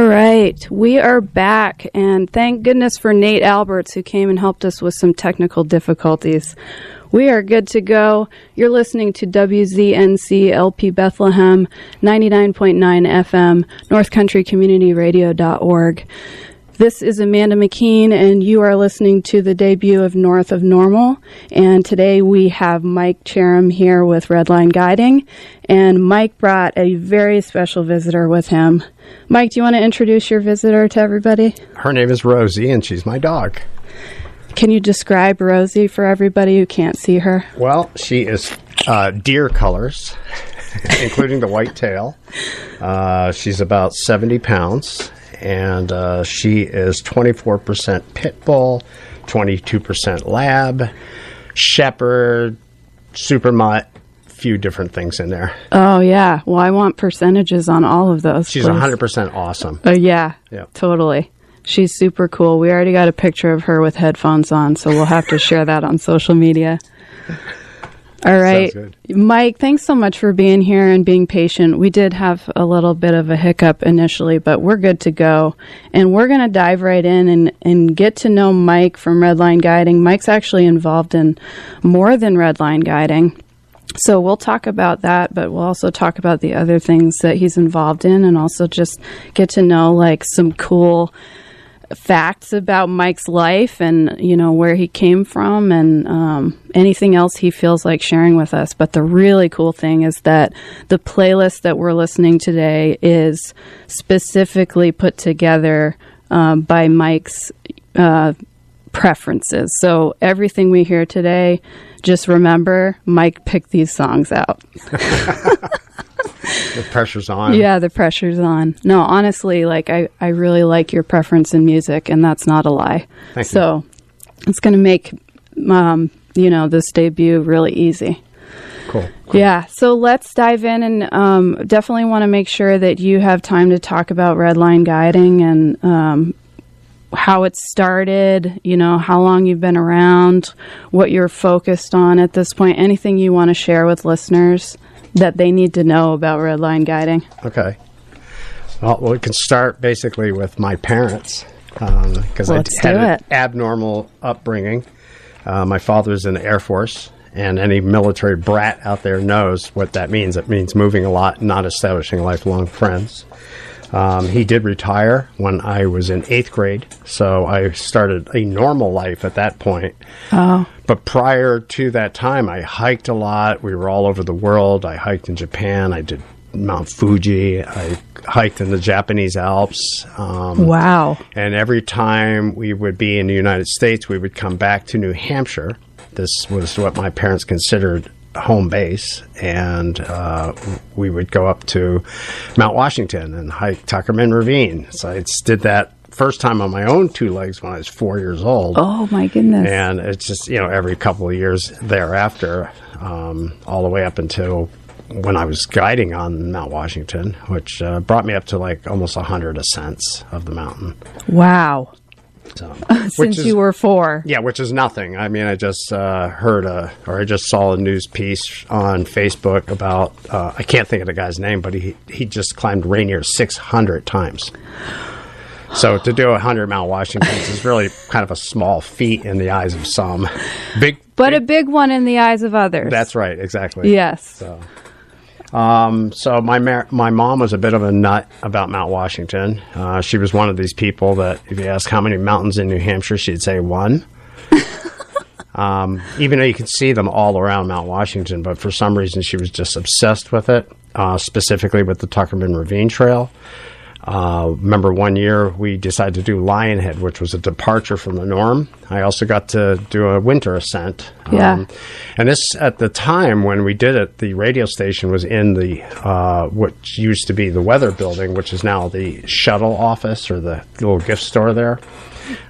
right, we are back, and thank goodness for Nate Alberts, who came and helped us with some technical difficulties. We are good to go. You're listening to WZNC LP Bethlehem, 99.9 FM, northcountrycommunityradio.org. This is Amanda McKeen, and you are listening to the debut of North of Normal. And today we have Mike Cherim here with Redline Guiding, and Mike brought a very special visitor with him. Mike, do you want to introduce your visitor to everybody? Her name is Rosie, and she's my dog. Can you describe Rosie for everybody who can't see her? Well, she is deer colors, including the white tail. She's about 70 pounds. And she is 24% pit bull, 22% lab, shepherd, super mutt, few different things in there. Oh, yeah. Well, I want percentages on all of those. She's 100% awesome. Yeah, totally. She's super cool. We already got a picture of her with headphones on, so we'll have to share that on social media. All right. Mike, thanks so much for being here and being patient. We did have a little bit of a hiccup initially, but we're good to go. And we're going to dive right in and get to know Mike from Redline Guiding. Mike's actually involved in more than Redline Guiding. So we'll talk about that, but we'll also talk about the other things that he's involved in, and also just get to know like some cool facts about Mike's life and, you know, where he came from and anything else he feels like sharing with us. But the really cool thing is that the playlist that we're listening today is specifically put together by Mike's preferences. So everything we hear today, just remember, Mike picked these songs out. The pressure's on. Yeah, the pressure's on. No, honestly, like I really like your preference in music, and that's not a lie. Thank you. So it's going to make, this debut really easy. Cool. Yeah, so let's dive in and definitely want to make sure that you have time to talk about Redline Guiding and how it started, how long you've been around, what you're focused on at this point, anything you want to share with listeners that they need to know about Redline Guiding. Okay. Well, we can start basically with my parents because I had an abnormal upbringing. My father was in the Air Force, and any military brat out there knows what that means. It means moving a lot, not establishing lifelong friends. He did retire when I was in 8th grade, so I started a normal life at that point. Oh. But prior to that time, I hiked a lot. We were all over the world. I hiked in Japan. I did Mount Fuji. I hiked in the Japanese Alps. Wow. And every time we would be in the United States, we would come back to New Hampshire. This was what my parents considered home base, and we would go up to Mount Washington and hike Tuckerman Ravine. So I did that first time on my own 2 legs when I was 4 years old. Oh my goodness. And it's just, every couple of years thereafter, all the way up until when I was guiding on Mount Washington, which brought me up to like almost 100 ascents of the mountain. Wow. So, Since you were 4. Yeah, which is nothing. I mean, I just I just saw a news piece on Facebook about, I can't think of the guy's name, but he just climbed Rainier 600 times. So to do 100 Mount Washingtons is really kind of a small feat in the eyes of some. A big one in the eyes of others. That's right, exactly. Yes. So my mom was a bit of a nut about Mount Washington. She was one of these people that if you ask how many mountains in New Hampshire, she'd say 1. Even though you could see them all around Mount Washington, but for some reason she was just obsessed with it, specifically with the Tuckerman Ravine Trail. Remember one year we decided to do Lionhead, which was a departure from the norm. I also got to do a winter ascent. Yeah. And this, at the time when we did it, the radio station was in the, what used to be the weather building, which is now the shuttle office or the little gift store there.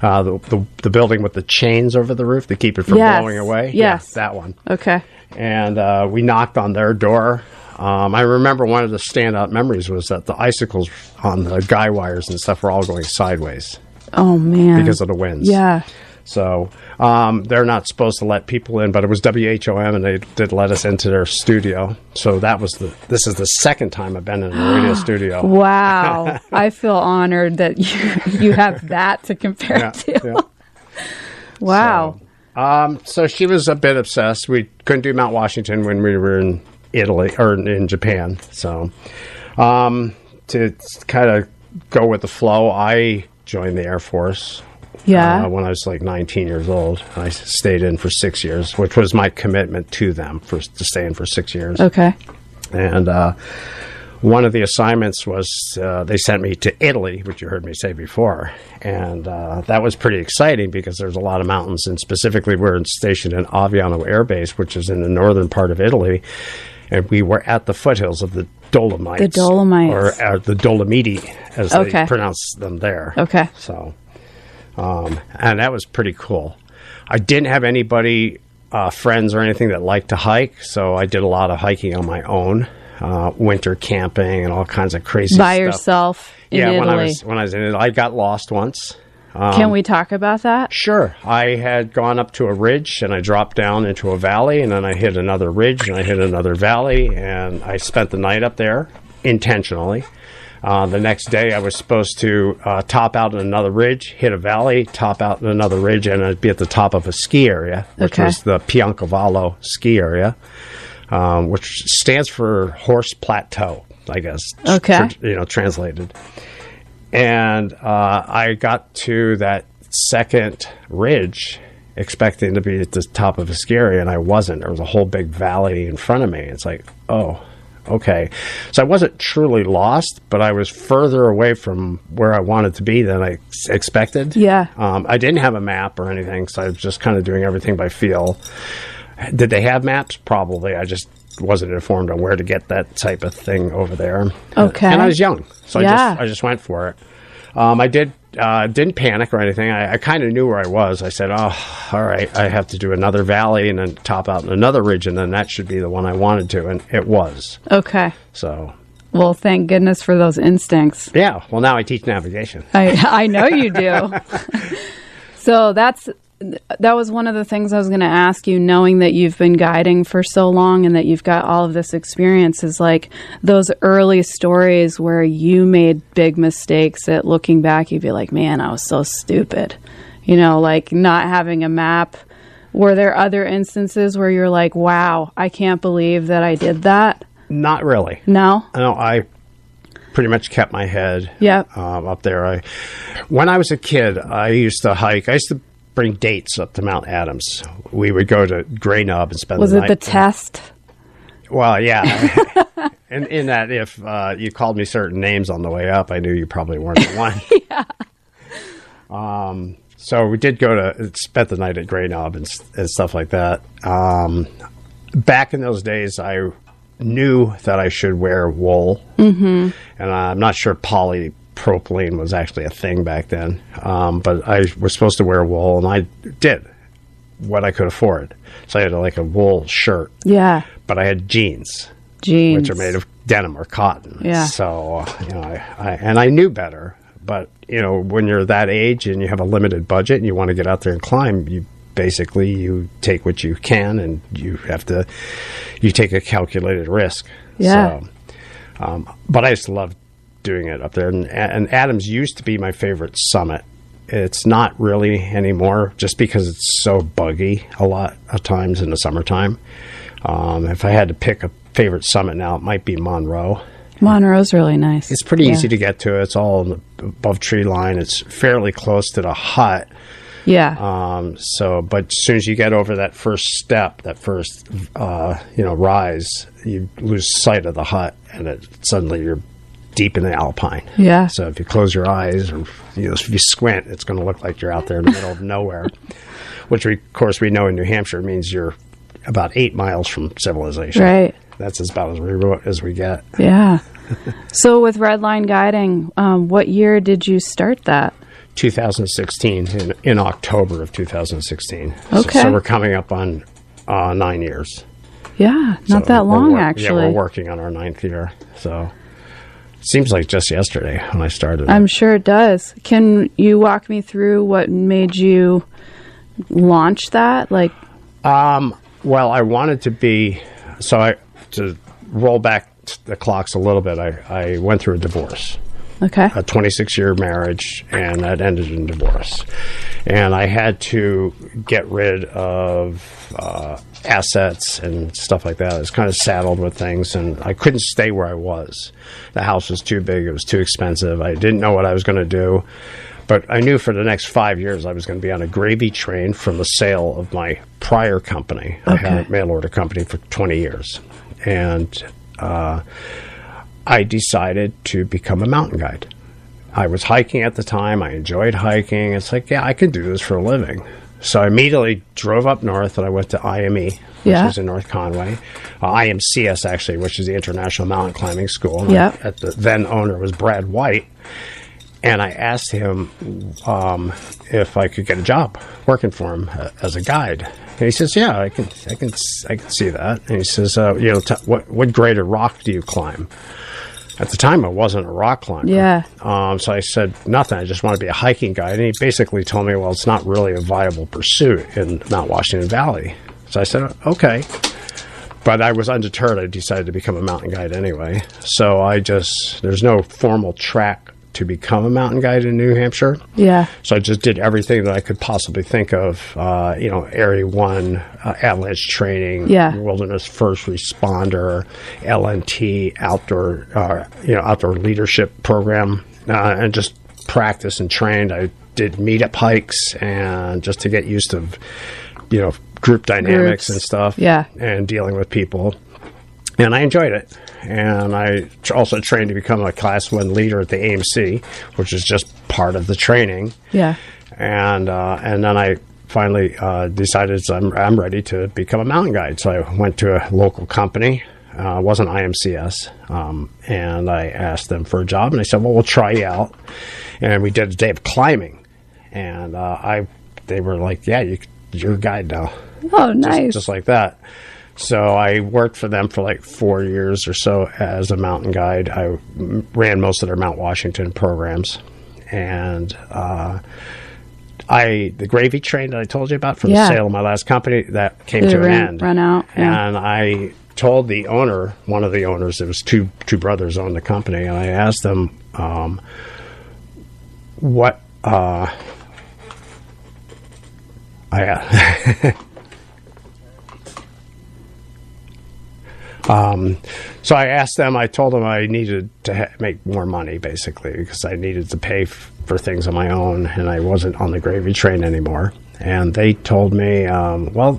The building with the chains over the roof to keep it from blowing away. Yes. Yeah, that one. Okay. And we knocked on their door. I remember one of the standout memories was that the icicles on the guy wires and stuff were all going sideways. Oh, man. Because of the winds. Yeah. So they're not supposed to let people in, but it was WHOM, and they did let us into their studio. So this is the second time I've been in a radio studio. Wow. I feel honored that you have that to compare to. Yeah. Wow. So she was a bit obsessed. We couldn't do Mount Washington when we were in Italy or in Japan. So to kind of go with the flow, I joined the Air Force. Yeah. When I was like 19 years old. I stayed in for 6 years, which was my commitment to them to stay in for 6 years. Okay. And one of the assignments was they sent me to Italy, which you heard me say before. And that was pretty exciting because there's a lot of mountains. And specifically, we're stationed in Aviano Air Base, which is in the northern part of Italy. And we were at the foothills of the Dolomites. The Dolomites. Or the Dolomiti, as they pronounce them there. Okay. So... and that was pretty cool. I didn't have anybody, friends or anything that liked to hike, so I did a lot of hiking on my own, winter camping and all kinds of crazy stuff. By yourself in Italy? When I was in Italy. I got lost once. Can we talk about that? Sure. I had gone up to a ridge, and I dropped down into a valley, and then I hit another ridge, and I hit another valley, and I spent the night up there intentionally. The next day, I was supposed to top out in another ridge, hit a valley, top out in another ridge, and I'd be at the top of a ski area, which was the Piancavallo ski area, which stands for Horse Plateau, I guess. Okay. Translated. And I got to that second ridge expecting to be at the top of a ski area, and I wasn't. There was a whole big valley in front of me. It's like, oh... okay. So I wasn't truly lost, but I was further away from where I wanted to be than I expected. Yeah. I didn't have a map or anything, so I was just kind of doing everything by feel. Did they have maps? Probably. I just wasn't informed on where to get that type of thing over there. Okay. And I was young, so I just went for it. I didn't panic or anything. I kind of knew where I was. I said, oh, all right, I have to do another valley and then top out in another ridge, and then that should be the one I wanted to, and it was. Okay. So. Well, thank goodness for those instincts. Yeah. Well, now I teach navigation. I know you do. So that was one of the things I was going to ask you, knowing that you've been guiding for so long and that you've got all of this experience, is like those early stories where you made big mistakes that looking back, you'd be like, man, I was so stupid. Like not having a map. Were there other instances where you're like, wow, I can't believe that I did that? Not really. No? No, I pretty much kept my head up there. When I was a kid, I used to hike. I used to bring dates up to Mount Adams. We would go to Grey Knob and spend the night. Was it the test? Well, yeah. in that if you called me certain names on the way up, I knew you probably weren't the one. Yeah. So we did go to spend the night at Grey Knob and stuff like that. Back in those days, I knew that I should wear wool. Mm-hmm. And I'm not sure polypropylene was actually a thing back then. But I was supposed to wear wool, and I did what I could afford. So I had like a wool shirt. Yeah. But I had jeans. Which are made of denim or cotton. Yeah. So, I knew better. But, when you're that age and you have a limited budget and you want to get out there and climb, you take what you can, and you take a calculated risk. Yeah. So, but I just love doing it up there. And Adams used to be my favorite summit. It's not really anymore, just because it's so buggy a lot of times in the summertime. If I had to pick a favorite summit now, it might be Monroe. Monroe's really nice. It's pretty easy to get to. It's all above tree line. It's fairly close to the hut. Yeah. But as soon as you get over that first step, that first, rise, you lose sight of the hut, and suddenly you're deep in the alpine. Yeah. So if you close your eyes, or if you squint, it's going to look like you're out there in the middle of nowhere, which of course we know in New Hampshire means you're about 8 miles from civilization. Right. That's about as remote as we get. Yeah. So with Redline Guiding, what year did you start that? 2016, in October of 2016. Okay. So we're coming up on 9 years. Yeah, not that long, actually. Yeah, we're working on our 9th year. So it seems like just yesterday when I started. I'm sure it does. Can you walk me through what made you launch that? Like, well, I wanted to be, to roll back the clocks a little bit, I went through a divorce. Okay. A 26-year marriage, and that ended in divorce. And I had to get rid of assets and stuff like that. I was kind of saddled with things, and I couldn't stay where I was. The house was too big. It was too expensive. I didn't know what I was going to do. But I knew for the next 5 years I was going to be on a gravy train from the sale of my prior company. Okay. I had a mail order company for 20 years. And I decided to become a mountain guide. I was hiking at the time. I enjoyed hiking. It's like, yeah, I could do this for a living. So I immediately drove up north, and I went to IME, which is in North Conway. IMCS, actually, which is the International Mountain Climbing School. At the then owner was Brad White. And I asked him if I could get a job working for him as a guide. And he says, "Yeah, I can see that." And he says, "What grade of rock do you climb?" At the time, I wasn't a rock climber. Yeah. So I said, "Nothing. I just want to be a hiking guide." And he basically told me, "Well, it's not really a viable pursuit in Mount Washington Valley." So I said, "Okay." But I was undeterred. I decided to become a mountain guide anyway. So there's no formal track to become a mountain guide in New Hampshire. Yeah. So I just did everything that I could possibly think of, Area 1, avalanche training, wilderness first responder, LNT, outdoor leadership program, and just practice and trained. I did meetup hikes and just to get used to, group dynamics and stuff and dealing with people. And I enjoyed it. And I also trained to become a Class 1 leader at the AMC, which is just part of the training. Yeah. And then I finally decided I'm ready to become a mountain guide. So I went to a local company. It wasn't IMCS. And I asked them for a job. And they said, "Well, we'll try you out." And we did a day of climbing. And they were like, "Yeah, you're a guide now." Oh, nice. Just like that. So I worked for them for like 4 years or so as a mountain guide. I ran most of their Mount Washington programs. And the gravy train that I told you about for the sale of my last company, that came to an end. Run out. Yeah. And I told the owner, one of the owners, it was two brothers owned the company, and I asked them what so I asked them, I told them I needed to make more money, basically, because I needed to pay for things on my own, and I wasn't on the gravy train anymore. And they told me,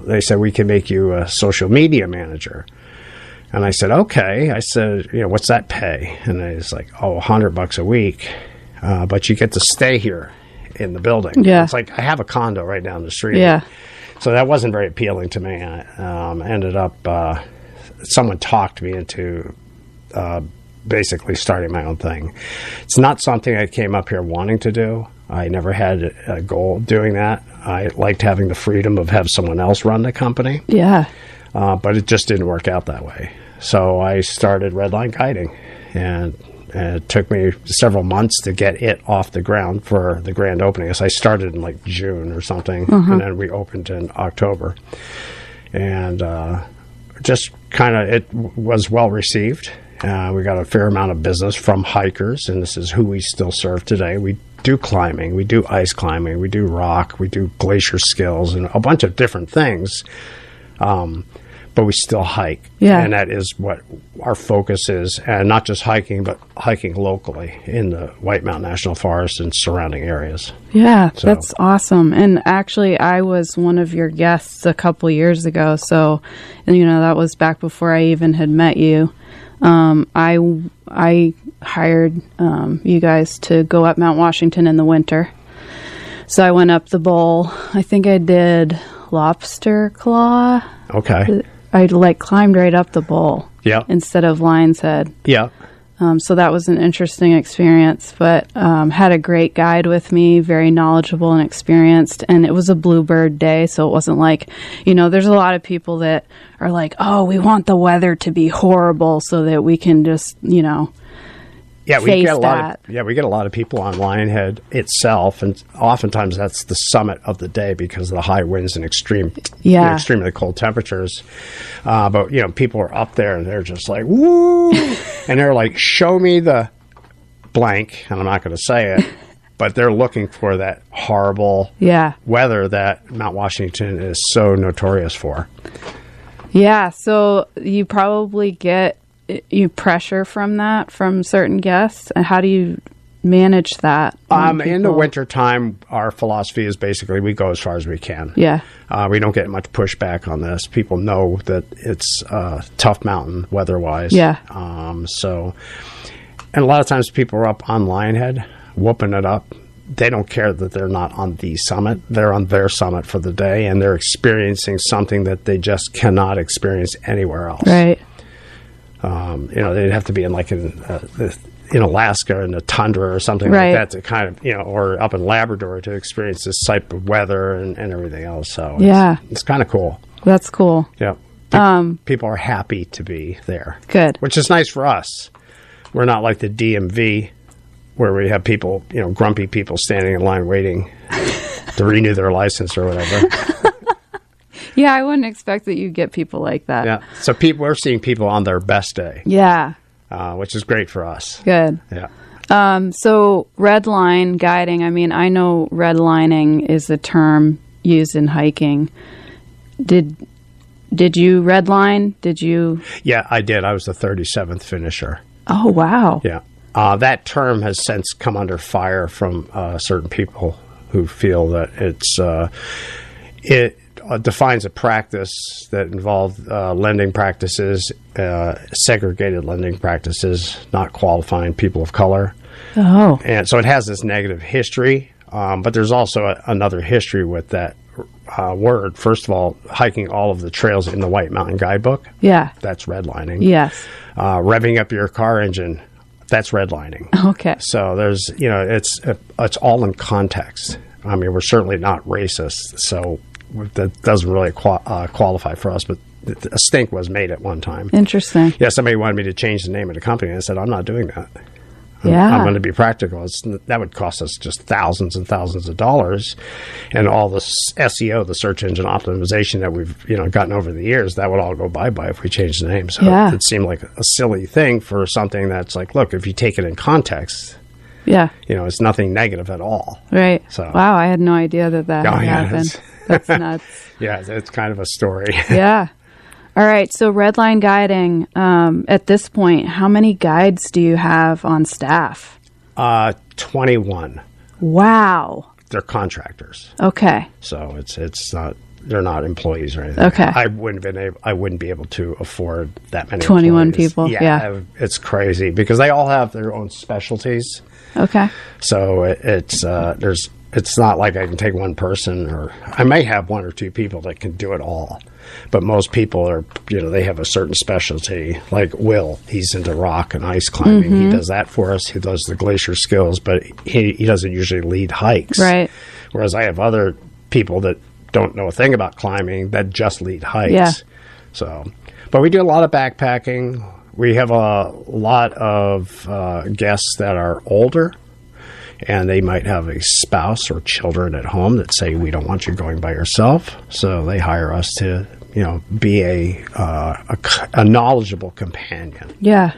they said, "We can make you a social media manager." And I said, "Okay." I said, "What's that pay?" And they was like, $100 a week, but you get to stay here in the building. Yeah. It's like, I have a condo right down the street. Yeah. So that wasn't very appealing to me. I ended up... someone talked me into basically starting my own thing. It's not something I came up here wanting to do. I never had a goal of doing that. I liked having the freedom of have someone else run the company. Yeah. But it just didn't work out that way. So I started Redline Guiding, and it took me several months to get it off the ground for the grand opening. So I started in like June or something, and then we opened in October. And just kind of, it was well received. We got a fair amount of business from hikers, and this is who we still serve today. We do climbing, we do ice climbing, we do rock, we do glacier skills, and a bunch of different things. But we still hike. Yeah. And that is what our focus is. And not just hiking, but hiking locally in the White Mountain National Forest and surrounding areas. Yeah, so. That's awesome. And actually, I was one of your guests a couple years ago. So, that was back before I even had met you. I hired you guys to go up Mount Washington in the winter. So I went up the bowl. I think I did Lobster Claw. Okay. I climbed right up the bowl. Yeah. Instead of Lion's Head. Yeah. So that was an interesting experience, but had a great guide with me, very knowledgeable and experienced, and it was a bluebird day, so it wasn't like, there's a lot of people that are like, oh, we want the weather to be horrible so that we can just, we get a lot of people on Lionhead itself, and oftentimes that's the summit of the day because of the high winds and extremely cold temperatures. But people are up there and they're just like, woo, and they're like, show me the blank, and I'm not going to say it. But they're looking for that horrible weather that Mount Washington is so notorious for. Yeah, so you probably get pressure from that from certain guests. And how do you manage that? In the wintertime, our philosophy is basically we go as far as we can. Yeah. We don't get much pushback on this. People know that it's a tough mountain weather-wise. Yeah. And a lot of times people are up on Lionhead, whooping it up. They don't care that they're not on the summit. They're on their summit for the day, and they're experiencing something that they just cannot experience anywhere else. Right. They'd have to be in Alaska in the tundra or something like that to kind of, or up in Labrador to experience this type of weather and everything else. So it's kind of cool. That's cool. Yeah. People are happy to be there. Good. Which is nice for us. We're not like the DMV where we have people, grumpy people standing in line waiting to renew their license or whatever. Yeah, I wouldn't expect that you get people like that. Yeah, so we're seeing people on their best day. Yeah. Which is great for us. Good. Yeah. So redline guiding, I know redlining is a term used in hiking. Did you redline? Did you? Yeah, I did. I was the 37th finisher. Oh, wow. Yeah. That term has since come under fire from certain people who feel that it defines a practice that involved lending practices, segregated lending practices, not qualifying people of color. Oh. And so it has this negative history, but there's also another history with that word. First of all, hiking all of the trails in the White Mountain Guidebook. Yeah. That's redlining. Yes. Revving up your car engine. That's redlining. Okay. So there's, it's all in context. We're certainly not racist, so that doesn't really qualify for us, but a stink was made at one time. Interesting. Yeah, somebody wanted me to change the name of the company, and I said, I'm not doing that. I'm going to be practical. That would cost us just thousands and thousands of dollars, and all the SEO, the search engine optimization that we've gotten over the years, that would all go bye-bye if we changed the name. So it seemed like a silly thing for something that's like, look, if you take it in context, it's nothing negative at all. Right. So wow, I had no idea that happened. That's nuts. Yeah, it's kind of a story. Yeah. All right, so Redline Guiding, at this point, how many guides do you have on staff? 21. Wow. They're contractors. Okay. So it's not, they're not employees or anything. Okay. I wouldn't be able to afford that many 21 employees. people. Yeah. It's crazy because they all have their own specialties. Okay. So it's not like I can take one person, or I may have one or two people that can do it all. But most people are, they have a certain specialty. Like Will, he's into rock and ice climbing. Mm-hmm. He does that for us. He does the glacier skills, but he doesn't usually lead hikes. Right. Whereas I have other people that don't know a thing about climbing that just lead hikes. Yeah. So, but we do a lot of backpacking. We have a lot of guests that are older, and they might have a spouse or children at home that say, we don't want you going by yourself. So they hire us to, be a knowledgeable companion. Yeah.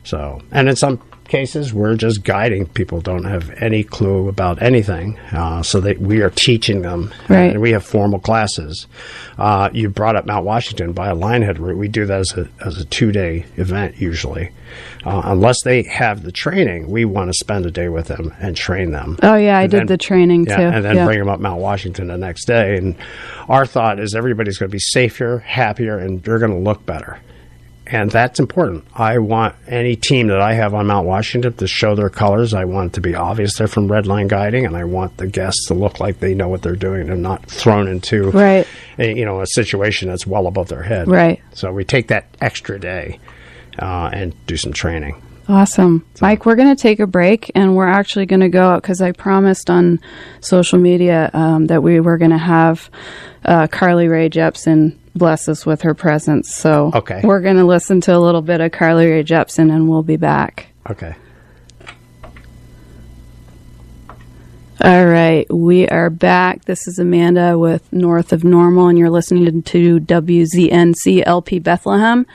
So, and in some cases, we're just guiding. People don't have any clue about anything. So we are teaching them. Right. And we have formal classes. You brought up Mount Washington by a Lionhead route. We do that as a 2-day event usually. Unless they have the training, we want to spend a day with them and train them. Oh, yeah, I did the training too. And then bring them up Mount Washington the next day. And our thought is everybody's going to be safer, happier, and they're going to look better. And that's important. I want any team that I have on Mount Washington to show their colors. I want it to be obvious they're from Redline Guiding, and I want the guests to look like they know what they're doing and not thrown into a situation that's well above their head. Right. So we take that extra day and do some training. Awesome. So, Mike, we're going to take a break, and we're actually going to go out because I promised on social media that we were going to have Carly Rae Jepsen bless us with her presence. So we're going to listen to a little bit of Carly Rae Jepsen, and we'll be back. Okay. All right, we are back. This is Amanda with North of Normal, and you're listening to WZNC LP Bethlehem.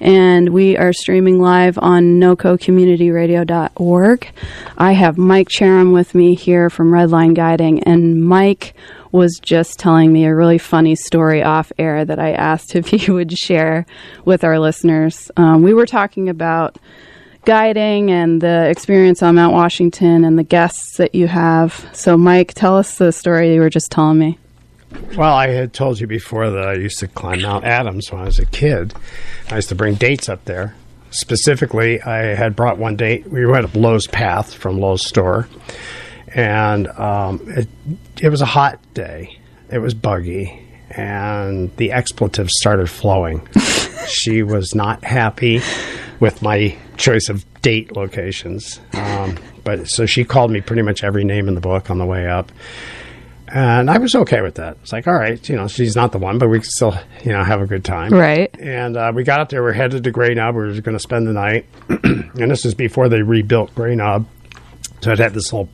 And we are streaming live on nococommunityradio.org. I have Mike Cherim with me here from Redline Guiding, and Mike was just telling me a really funny story off air that I asked if he would share with our listeners. We were talking about guiding and the experience on Mount Washington and the guests that you have. So, Mike, tell us the story you were just telling me. Well, I had told you before that I used to climb Mount Adams when I was a kid. I used to bring dates up there. Specifically, I had brought one date. We went up Lowe's Path from Lowe's store, and it was a hot day. It was buggy, and the expletives started flowing. She was not happy with my choice of date locations. But so she called me pretty much every name in the book on the way up. And I was okay with that. It's like, all right, she's not the one, but we can still, have a good time. Right. And we got up there. We're headed to Grey Knob. We were going to spend the night. And this is before they rebuilt Grey Knob. So it had this little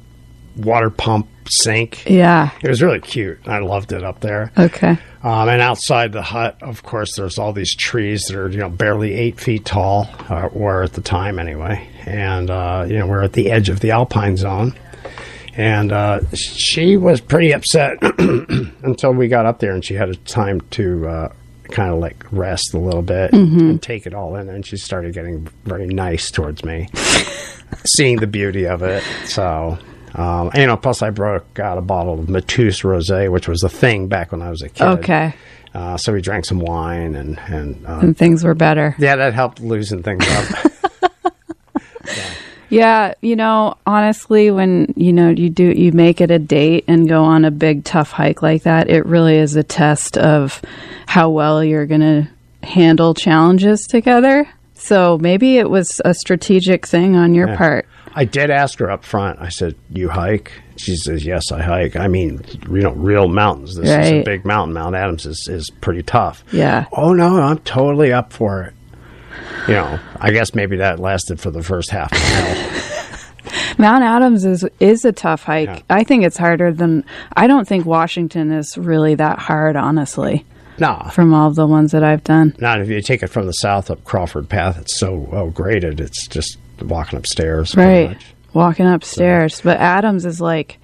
water pump sink. Yeah. It was really cute. I loved it up there. Okay. And outside the hut, of course, there's all these trees that are, barely 8 feet tall, or at the time anyway. And, we're at the edge of the alpine zone. And she was pretty upset until we got up there and she had a time to kind of like rest a little bit and take it all in. And she started getting very nice towards me, seeing the beauty of it. So, plus I broke out a bottle of Mateus Rosé, which was the thing back when I was a kid. Okay. So we drank some wine and things were better. Yeah, that helped loosen things up. Yeah, honestly, when, you make it a date and go on a big, tough hike like that, it really is a test of how well you're going to handle challenges together. So maybe it was a strategic thing on your part. I did ask her up front. I said, you hike? She says, yes, I hike. I mean, real mountains. This is a big mountain. Mount Adams is pretty tough. Yeah. Oh, no, I'm totally up for it. I guess maybe that lasted for the first half mile. Mount Adams is a tough hike. Yeah. I think it's harder than... I don't think Washington is really that hard, honestly. No. From all of the ones that I've done. Not if you take it from the south up Crawford Path. It's so well graded. It's just walking upstairs. Right. Walking upstairs. So. But Adams is like...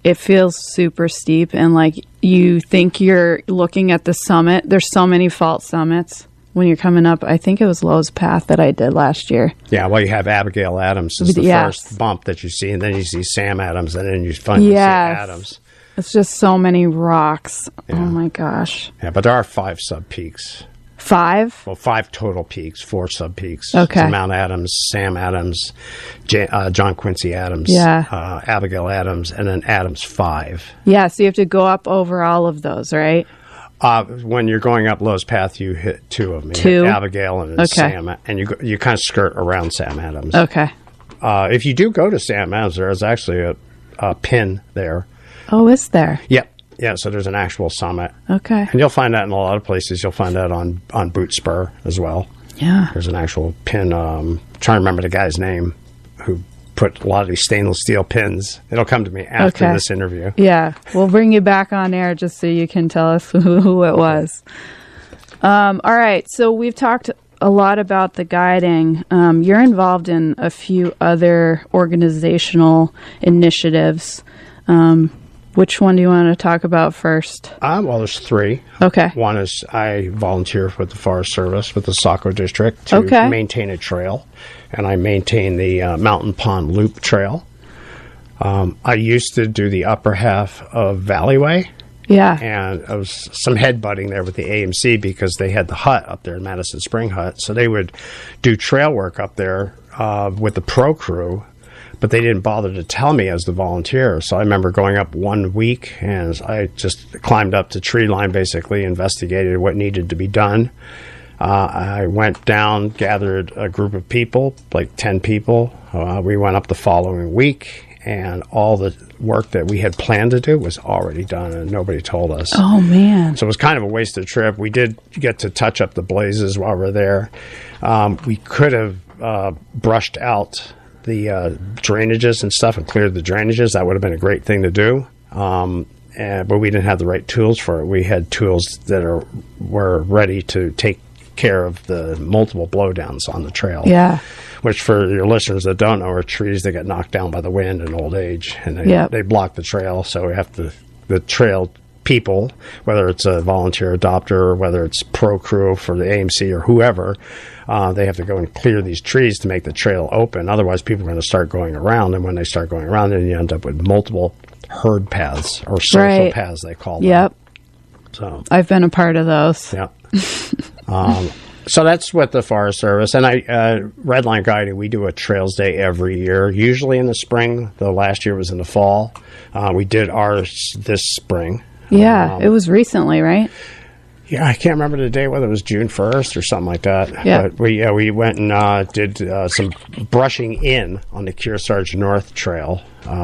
It feels super steep, and like you think you're looking at the summit. There's so many false summits. When you're coming up, I think it was Lowe's Path that I did last year. Yeah, well, you have Abigail Adams is the first bump that you see, and then you see Sam Adams, and then you finally see Adams. It's just so many rocks. Yeah. Oh, my gosh. Yeah, but there are 5 sub-peaks. 5? Well, 5 total peaks, 4 sub-peaks. Okay. So Mount Adams, Sam Adams, John Quincy Adams, Abigail Adams, and then Adams 5. Yeah, so you have to go up over all of those, right? When you're going up Lowe's Path, you hit 2 of them. You 2? hit Abigail and Sam, and you kind of skirt around Sam Adams. Okay. If you do go to Sam Adams, there is actually a pin there. Oh, is there? Yep. Yeah, so there's an actual summit. Okay. And you'll find that in a lot of places. You'll find that on Boot Spur as well. Yeah. There's an actual pin. I'm trying to remember the guy's name who put a lot of these stainless steel pins. It'll come to me after this interview. Yeah. We'll bring you back on air just so you can tell us who it was. All right. So we've talked a lot about the guiding. You're involved in a few other organizational initiatives. Which one do you want to talk about first? Well, there's 3. Okay. One is I volunteer with the Forest Service with the Saco District to maintain a trail, and I maintain the Mountain Pond Loop Trail. I used to do the upper half of Valleyway. Yeah. And I was some headbutting there with the AMC because they had the hut up there, Madison Spring Hut. So they would do trail work up there with the pro crew. But they didn't bother to tell me as the volunteer. So I remember going up one week, and I just climbed up to tree line, basically, investigated what needed to be done. I went down, gathered a group of people, like 10 people. We went up the following week, and all the work that we had planned to do was already done, and nobody told us. Oh, man. So it was kind of a wasted trip. We did get to touch up the blazes while we were there. We could have brushed out drainages and stuff and cleared the drainages, that would have been a great thing to do. But we didn't have the right tools for it. We had tools that were ready to take care of the multiple blowdowns on the trail. Yeah. Which, for your listeners that don't know, are trees that get knocked down by the wind in old age, and they block the trail. So we have the trail people, whether it's a volunteer adopter or whether it's pro crew for the AMC or whoever, they have to go and clear these trees to make the trail open. Otherwise, people are going to start going around, and when they start going around, then you end up with multiple herd paths or social paths, they call them. Yep. So I've been a part of those. Yeah. So that's with the Forest Service. And Redline Guiding, we do a Trails Day every year, usually in the spring. The last year was in the fall. We did ours this spring. Yeah, it was recently, right? Yeah, I can't remember the date, whether it was June 1st or something like that. Yeah. But we went and did some brushing in on the Kearsarge North Trail,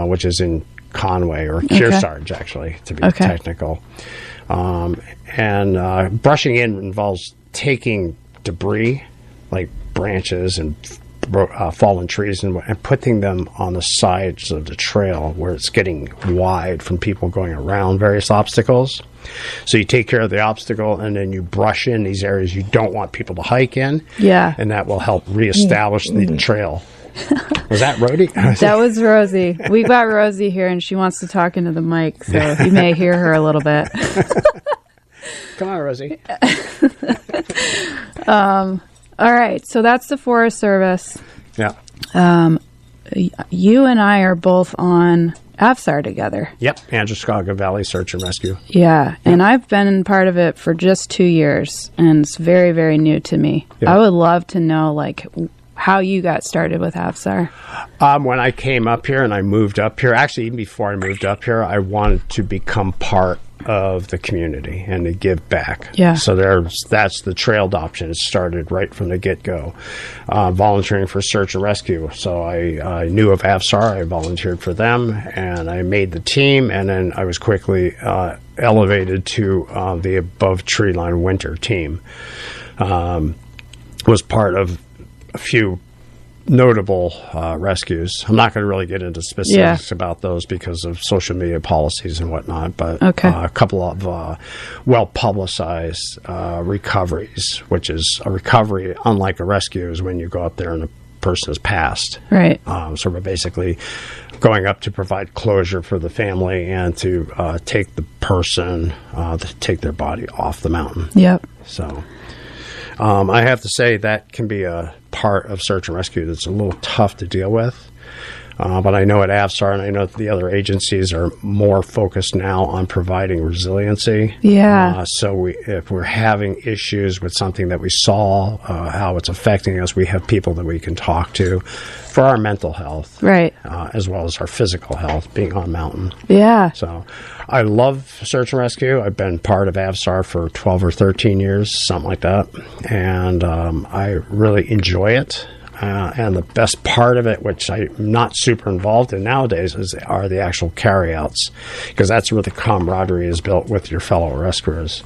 which is in Conway, or Kearsarge, actually, to be technical. And brushing in involves taking debris, like branches and fallen trees, and putting them on the sides of the trail where it's getting wide from people going around various obstacles. So you take care of the obstacle, and then you brush in these areas you don't want people to hike in. Yeah. And that will help reestablish the trail. Was that Rosie? That was Rosie. We got Rosie here, and she wants to talk into the mic, so you may hear her a little bit. Come on, Rosie. All right, so that's the Forest Service. Yeah. You and I are both on AFSAR together. Yep, Androscoggin Valley Search and Rescue. Yeah, and I've been part of it for just 2 years, and it's very, very new to me. Yeah. I would love to know, how you got started with AFSAR. When I came up here and I moved up here, actually even before I moved up here, I wanted to become part of the community and to give back. Yeah. So that's the trail adoption. It started right from the get-go. Volunteering for search and rescue. So I knew of AFSAR. I volunteered for them, and I made the team, and then I was quickly elevated to the above tree line winter team. Was part of a few notable rescues. I'm not going to really get into specifics about those because of social media policies and whatnot, but a couple of well-publicized recoveries, which is a recovery, unlike a rescue, is when you go up there and the person has passed. Right. So we're basically going up to provide closure for the family and to take the person, to take their body off the mountain. Yep. So I have to say that can be a part of search and rescue that's a little tough to deal with. But I know at AFSAR, and I know that the other agencies are more focused now on providing resiliency. Yeah. So if we're having issues with something that we saw, how it's affecting us, we have people that we can talk to for our mental health. Right. As well as our physical health, being on mountain. Yeah. So I love search and rescue. I've been part of AFSAR for 12 or 13 years, something like that. And I really enjoy it. And the best part of it, which I'm not super involved in nowadays, are the actual carryouts, because that's where the camaraderie is built with your fellow rescuers.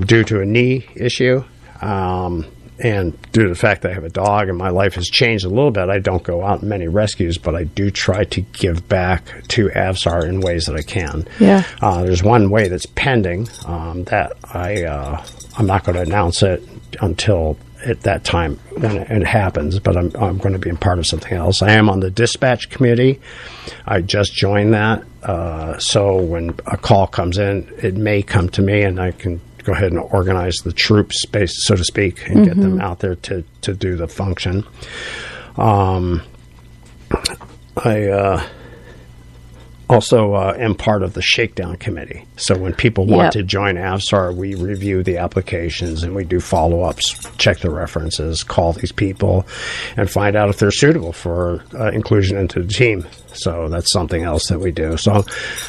Due to a knee issue, and due to the fact that I have a dog and my life has changed a little bit, I don't go out in many rescues, but I do try to give back to AFSAR in ways that I can. Yeah. There's one way that's pending that I'm not going to announce it until at that time when it happens, but I'm going to be a part of something else. I am on the dispatch committee. I just joined that. So when a call comes in, it may come to me, and I can go ahead and organize the troops, so to speak, and get them out there to do the function. I also am part of the shakedown committee. So when people want to join AFSAR, we review the applications and we do follow-ups, check the references, call these people, and find out if they're suitable for inclusion into the team. So that's something else that we do. So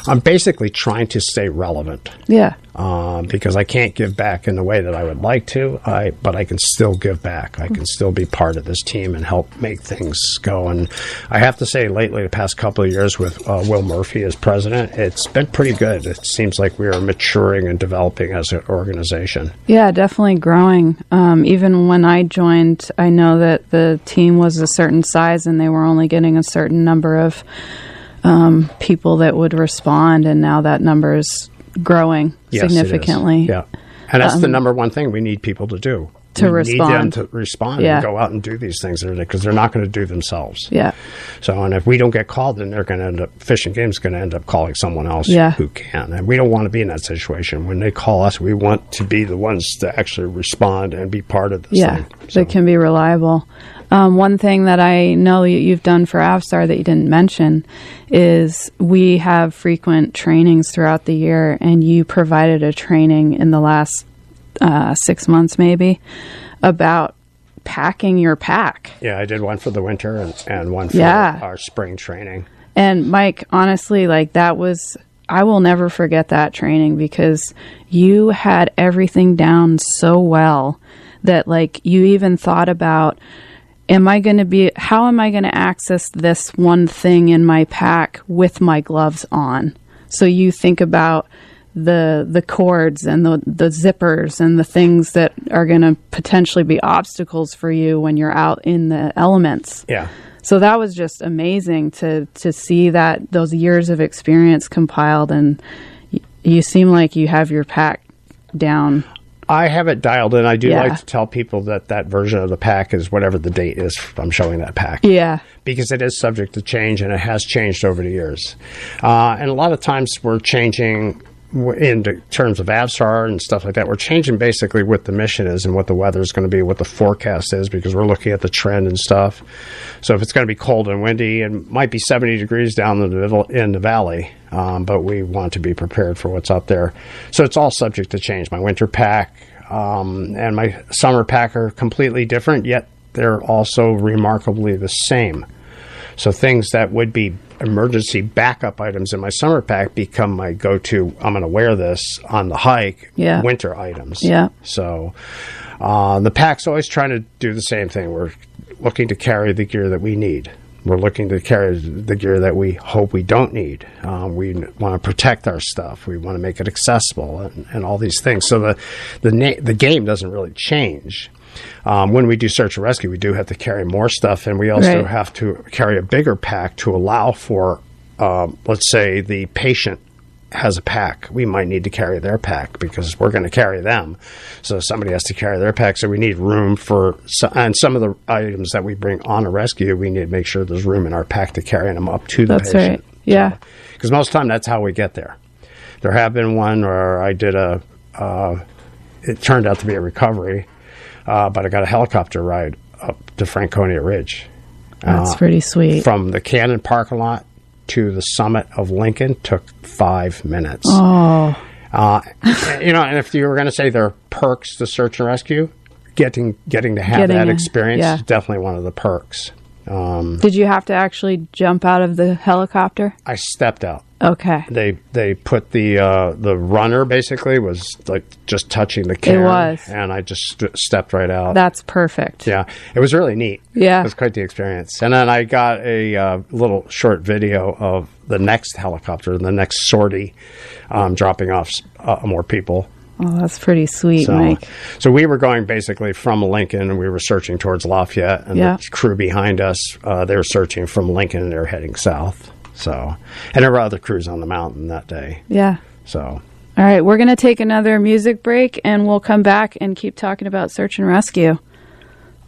I'm basically trying to stay relevant. Yeah. because I can't give back in the way that I would like to, but I can still give back. I can still be part of this team and help make things go. And I have to say, lately, the past couple of years with Will Murphy as president, it's been pretty good. It seems like we are maturing and developing as an organization. Yeah, definitely growing. Even when I joined, I know that the team was a certain size and they were only getting a certain number of people that would respond, and now that number is growing significantly. Yeah, and that's the number one thing we need people to do. We respond. need them to respond and go out and do these things because they're not going to do themselves. Yeah. So, and if we don't get called, then they're going to end up, Fish and Game's going to end up calling someone else who can. And we don't want to be in that situation. When they call us, we want to be the ones to actually respond and be part of this thing. So. That can be reliable. One thing that I know you've done for Avstar that you didn't mention is we have frequent trainings throughout the year, and you provided a training in the last 6 months maybe about packing your pack. Yeah, I did one for the winter and one for our spring training. And Mike, honestly, like that was, I will never forget that training because you had everything down so well that like you even thought about, how am I going to access this one thing in my pack with my gloves on? So you think about the cords and the zippers and the things that are going to potentially be obstacles for you when you're out in the elements. Yeah. So that was just amazing to see that those years of experience compiled, and you seem like you have your pack down. I have it dialed in. I do like to tell people that version of the pack is whatever the date is I'm showing that pack. Yeah. Because it is subject to change, and it has changed over the years. And a lot of times we're changing in terms of Avstar and stuff like that. We're changing basically what the mission is and what the weather is going to be, what the forecast is, because we're looking at the trend and stuff. So if it's going to be cold and windy, and might be 70 degrees down in the valley, but we want to be prepared for what's up there. So it's all subject to change. My winter pack and my summer pack are completely different, yet they're also remarkably the same. So things that would be emergency backup items in my summer pack become my go-to, I'm going to wear this on the hike, winter items. Yeah. So the pack's always trying to do the same thing. We're looking to carry the gear that we need. We're looking to carry the gear that we hope we don't need. We want to protect our stuff. We want to make it accessible and all these things. So the game doesn't really change. When we do search and rescue, we do have to carry more stuff, and we also have to carry a bigger pack to allow for, let's say, the patient has a pack. We might need to carry their pack because we're going to carry them. So somebody has to carry their pack. So we need room for, and some of the items that we bring on a rescue, we need to make sure there's room in our pack to carry them up to the patient. That's right. Yeah. Because most of the time, that's how we get there. There have been one where I did it turned out to be a recovery. But I got a helicopter ride up to Franconia Ridge. That's pretty sweet. From the Cannon parking lot to the summit of Lincoln took 5 minutes. Oh. And if you were going to say there are perks to search and rescue, getting to have that experience is definitely one of the perks. Did you have to actually jump out of the helicopter? I stepped out. Okay. They put the runner basically was like just touching the can. It was. And I just stepped right out. That's perfect. Yeah. It was really neat. Yeah. It was quite the experience. And then I got a little short video of the next helicopter, the next sortie, dropping off more people. Oh, that's pretty sweet, Mike. So we were going basically from Lincoln, and we were searching towards Lafayette, and the crew behind us, they were searching from Lincoln, and they were heading south. So, and there were other crews on the mountain that day. Yeah. So. All right, we're going to take another music break, and we'll come back and keep talking about search and rescue.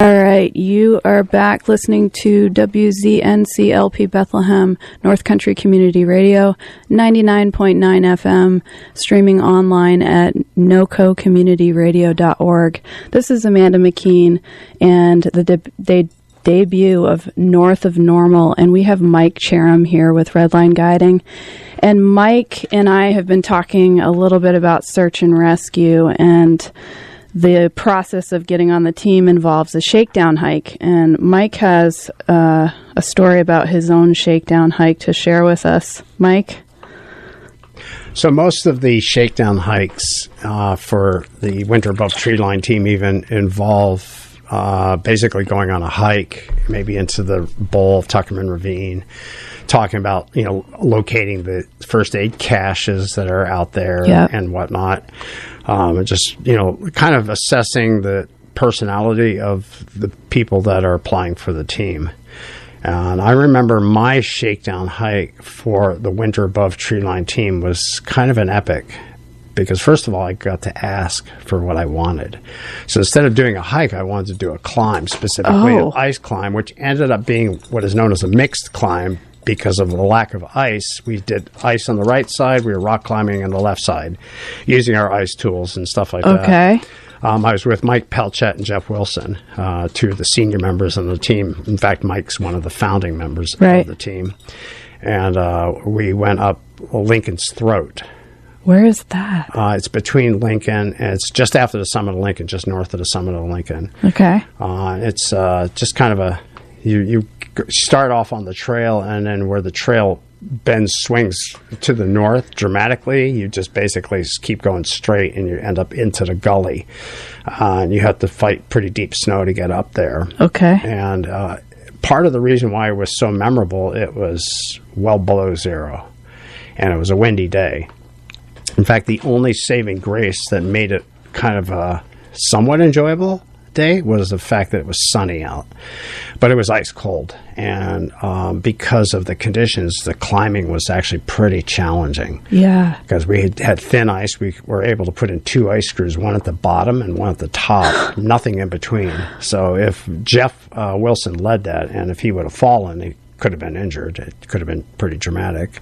All right, you are back listening to WZNCLP Bethlehem, North Country Community Radio, 99.9 FM, streaming online at nococommunityradio.org. This is Amanda McKeen, and the debut of North of Normal, and we have Mike Cherim here with Redline Guiding. And Mike and I have been talking a little bit about search and rescue, and the process of getting on the team involves a shakedown hike. And Mike has a story about his own shakedown hike to share with us. Mike? So most of the shakedown hikes for the Winter Above Treeline team even involve basically going on a hike, maybe into the bowl of Tuckerman Ravine, talking about, locating the first aid caches that are out there and whatnot. And just, kind of assessing the personality of the people that are applying for the team. And I remember my shakedown hike for the Winter Above Treeline team was kind of an epic because, first of all, I got to ask for what I wanted. So instead of doing a hike, I wanted to do a climb, specifically an ice climb, which ended up being what is known as a mixed climb because of the lack of ice. We did ice on the right side. We were rock climbing on the left side using our ice tools and stuff like that. Okay. I was with Mike Pelchat and Jeff Wilson, two of the senior members on the team. In fact, Mike's one of the founding members of the team. And we went up Lincoln's Throat. Where is that? It's between Lincoln, and it's just after the summit of Lincoln, just north of the summit of Lincoln. Okay. It's just kind of you start off on the trail, and then where the trail bends, swings to the north dramatically, you just basically keep going straight and you end up into the gully. And you have to fight pretty deep snow to get up there. Okay. And part of the reason why it was so memorable, it was well below zero. And it was a windy day. In fact, the only saving grace that made it kind of a somewhat enjoyable day was the fact that it was sunny out, but it was ice cold, and because of the conditions, the climbing was actually pretty challenging. Yeah, because we had thin ice. We were able to put in 2 ice screws, one at the bottom and one at the top, nothing in between. So if Jeff Wilson led that, and if he would have fallen, he could have been injured. It could have been pretty dramatic.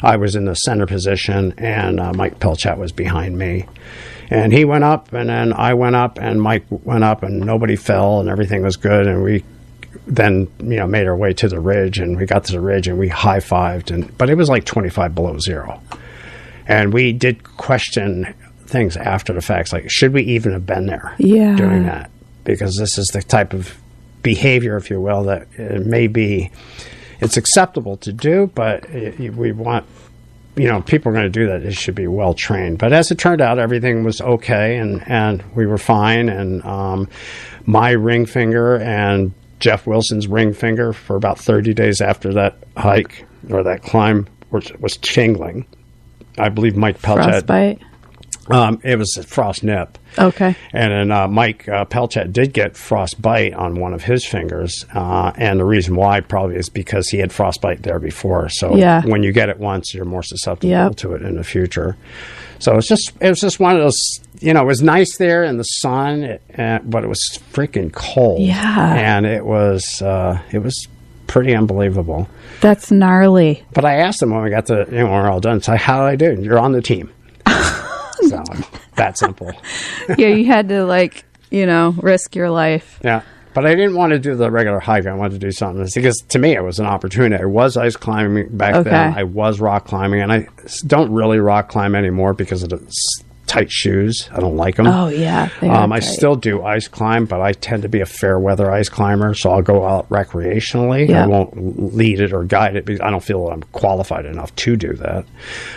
I was in the center position, and Mike Pelchat was behind me. And he went up, and then I went up, and Mike went up, and nobody fell, and everything was good. And we then, made our way to the ridge, and we got to the ridge, and we high-fived. But it was like 25 below zero. And we did question things after the facts, like, should we even have been there doing that? Because this is the type of behavior, if you will, that it may be, it's acceptable to do, but we want... people are going to do that. It should be well trained. But as it turned out, everything was okay, and we were fine. And my ring finger and Jeff Wilson's ring finger for about 30 days after that hike or that climb was tingling. I believe Mike Pelchat. Frostbite? It was a frost nip. Okay. And then Mike Pelchat did get frostbite on one of his fingers. And the reason why probably is because he had frostbite there before. So when you get it once, you're more susceptible to it in the future. So it was just one of those, it was nice there in the sun, but it was freaking cold. Yeah. And it was pretty unbelievable. That's gnarly. But I asked him when we got to, when we're all done, so how did I do? You're on the team. So that simple. Yeah, you had to risk your life. Yeah, but I didn't want to do the regular hike. I wanted to do something because to me it was an opportunity. I was ice climbing back then. I was rock climbing, and I don't really rock climb anymore because of the tight shoes. I don't like them. Oh, yeah. I still do ice climb, but I tend to be a fair weather ice climber, so I'll go out recreationally. Yeah. I won't lead it or guide it because I don't feel I'm qualified enough to do that.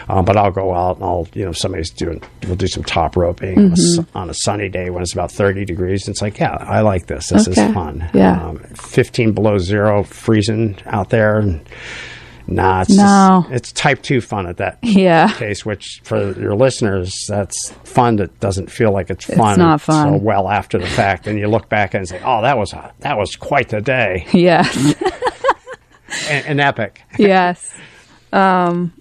But I'll go out and we'll do some top roping on a sunny day when it's about 30 degrees. It's like, yeah, I like this. This is fun. Yeah. 15 below zero, freezing out there. And it's type 2 fun at that case, which for your listeners, that's fun that doesn't feel like it's fun. It's not fun. So well after the fact, and you look back and say, oh, that was quite the day. Yes. An epic. Yes. Can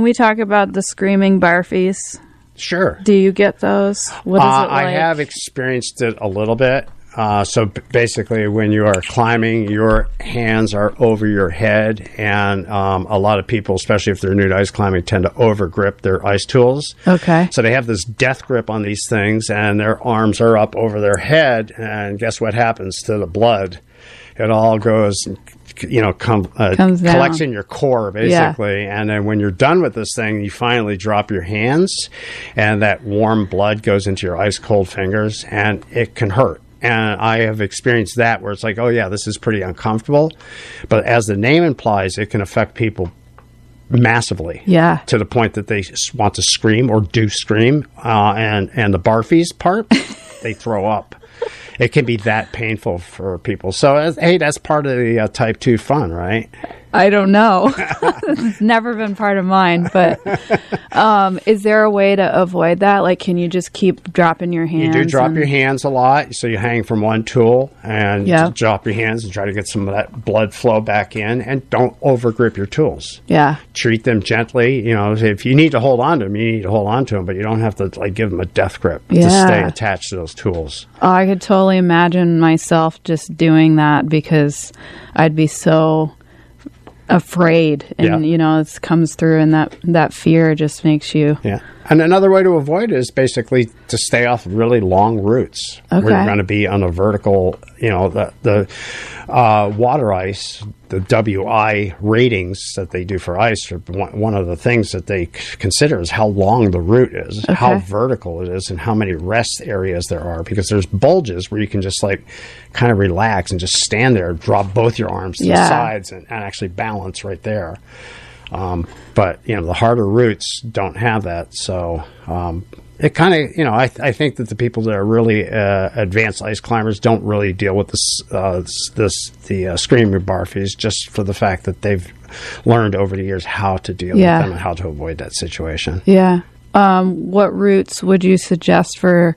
we talk about the screaming barfies? Sure. Do you get those? What is it like? I have experienced it a little bit. So basically, when you are climbing, your hands are over your head, and a lot of people, especially if they're new to ice climbing, tend to over grip their ice tools. Okay. So they have this death grip on these things, and their arms are up over their head, and guess what happens to the blood? It all goes, collects in your core, basically. Yeah. And then when you're done with this thing, you finally drop your hands, and that warm blood goes into your ice cold fingers, and it can hurt. And I have experienced that where it's like, oh, yeah, this is pretty uncomfortable. But as the name implies, it can affect people massively. Yeah. To the point that they want to scream or do scream. And the barfies part, they throw up. It can be that painful for people. So, hey, that's part of the type 2 fun, right? I don't know. It's never been part of mine. But is there a way to avoid that? Like, can you just keep dropping your hands? You do drop your hands a lot. So you hang from one tool and drop your hands and try to get some of that blood flow back in. And don't overgrip your tools. Yeah. Treat them gently. You know, if you need to hold on to them, you need to hold on to them. But you don't have to, like, give them a death grip to stay attached to those tools. Oh, I could totally imagine myself just doing that because I'd be so afraid, and you know, it comes through, and that fear just makes you. Yeah. And another way to avoid it is basically to stay off really long routes where you're going to be on a vertical, you know, the water ice, the WI ratings that they do for ice are one of the things that they consider is how long the route is, how vertical it is, and how many rest areas there are, because there's bulges where you can just like kind of relax and just stand there, drop both your arms to the sides and actually balance right there. But, you know, the harder routes don't have that. So it kind of, you know, I think that the people that are really advanced ice climbers don't really deal with the screamer barfies, just for the fact that they've learned over the years how to deal with them and how to avoid that situation. Yeah. What routes would you suggest for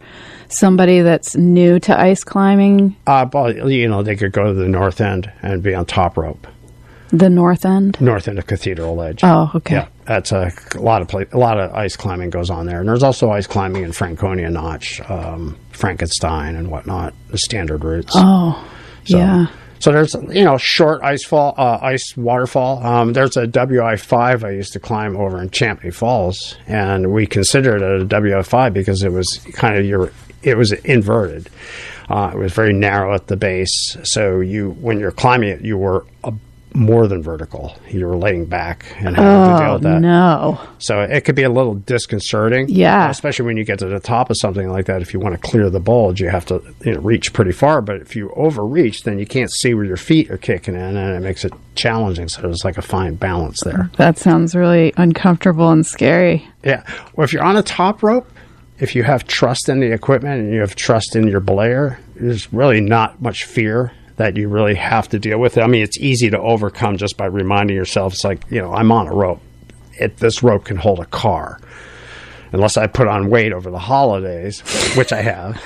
somebody that's new to ice climbing? Well, you know, they could go to the north end and be on top rope. The north end? North end of Cathedral Ledge. Oh, okay. Yeah, that's a lot of ice climbing goes on there, and there's also ice climbing in Franconia Notch, Frankenstein, and whatnot. The standard routes. Oh, yeah. So there's, you know, short ice waterfall. There's a WI5 I used to climb over in Champney Falls, and we considered it a WI5 because it was kind of it was inverted. It was very narrow at the base, so when you're climbing it, you were more than vertical. You were laying back and having to deal with that. No. So it could be a little disconcerting. Yeah. Especially when you get to the top of something like that. If you want to clear the bulge, you have to, you know, reach pretty far. But if you overreach, then you can't see where your feet are kicking in, and it makes it challenging. So there's like a fine balance there. That sounds really uncomfortable and scary. Yeah. Well, if you're on a top rope, if you have trust in the equipment and you have trust in your belayer, there's really not much fear that you really have to deal with. I mean, it's easy to overcome just by reminding yourself, it's like, you know, I'm on a rope. This rope can hold a car. Unless I put on weight over the holidays, which I have.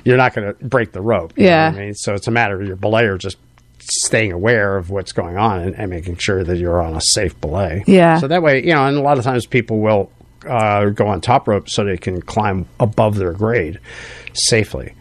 You're not going to break the rope. You know what I mean? So it's a matter of your belayer just staying aware of what's going on and making sure that you're on a safe belay. Yeah. So that way, you know, and a lot of times people will go on top rope so they can climb above their grade safely.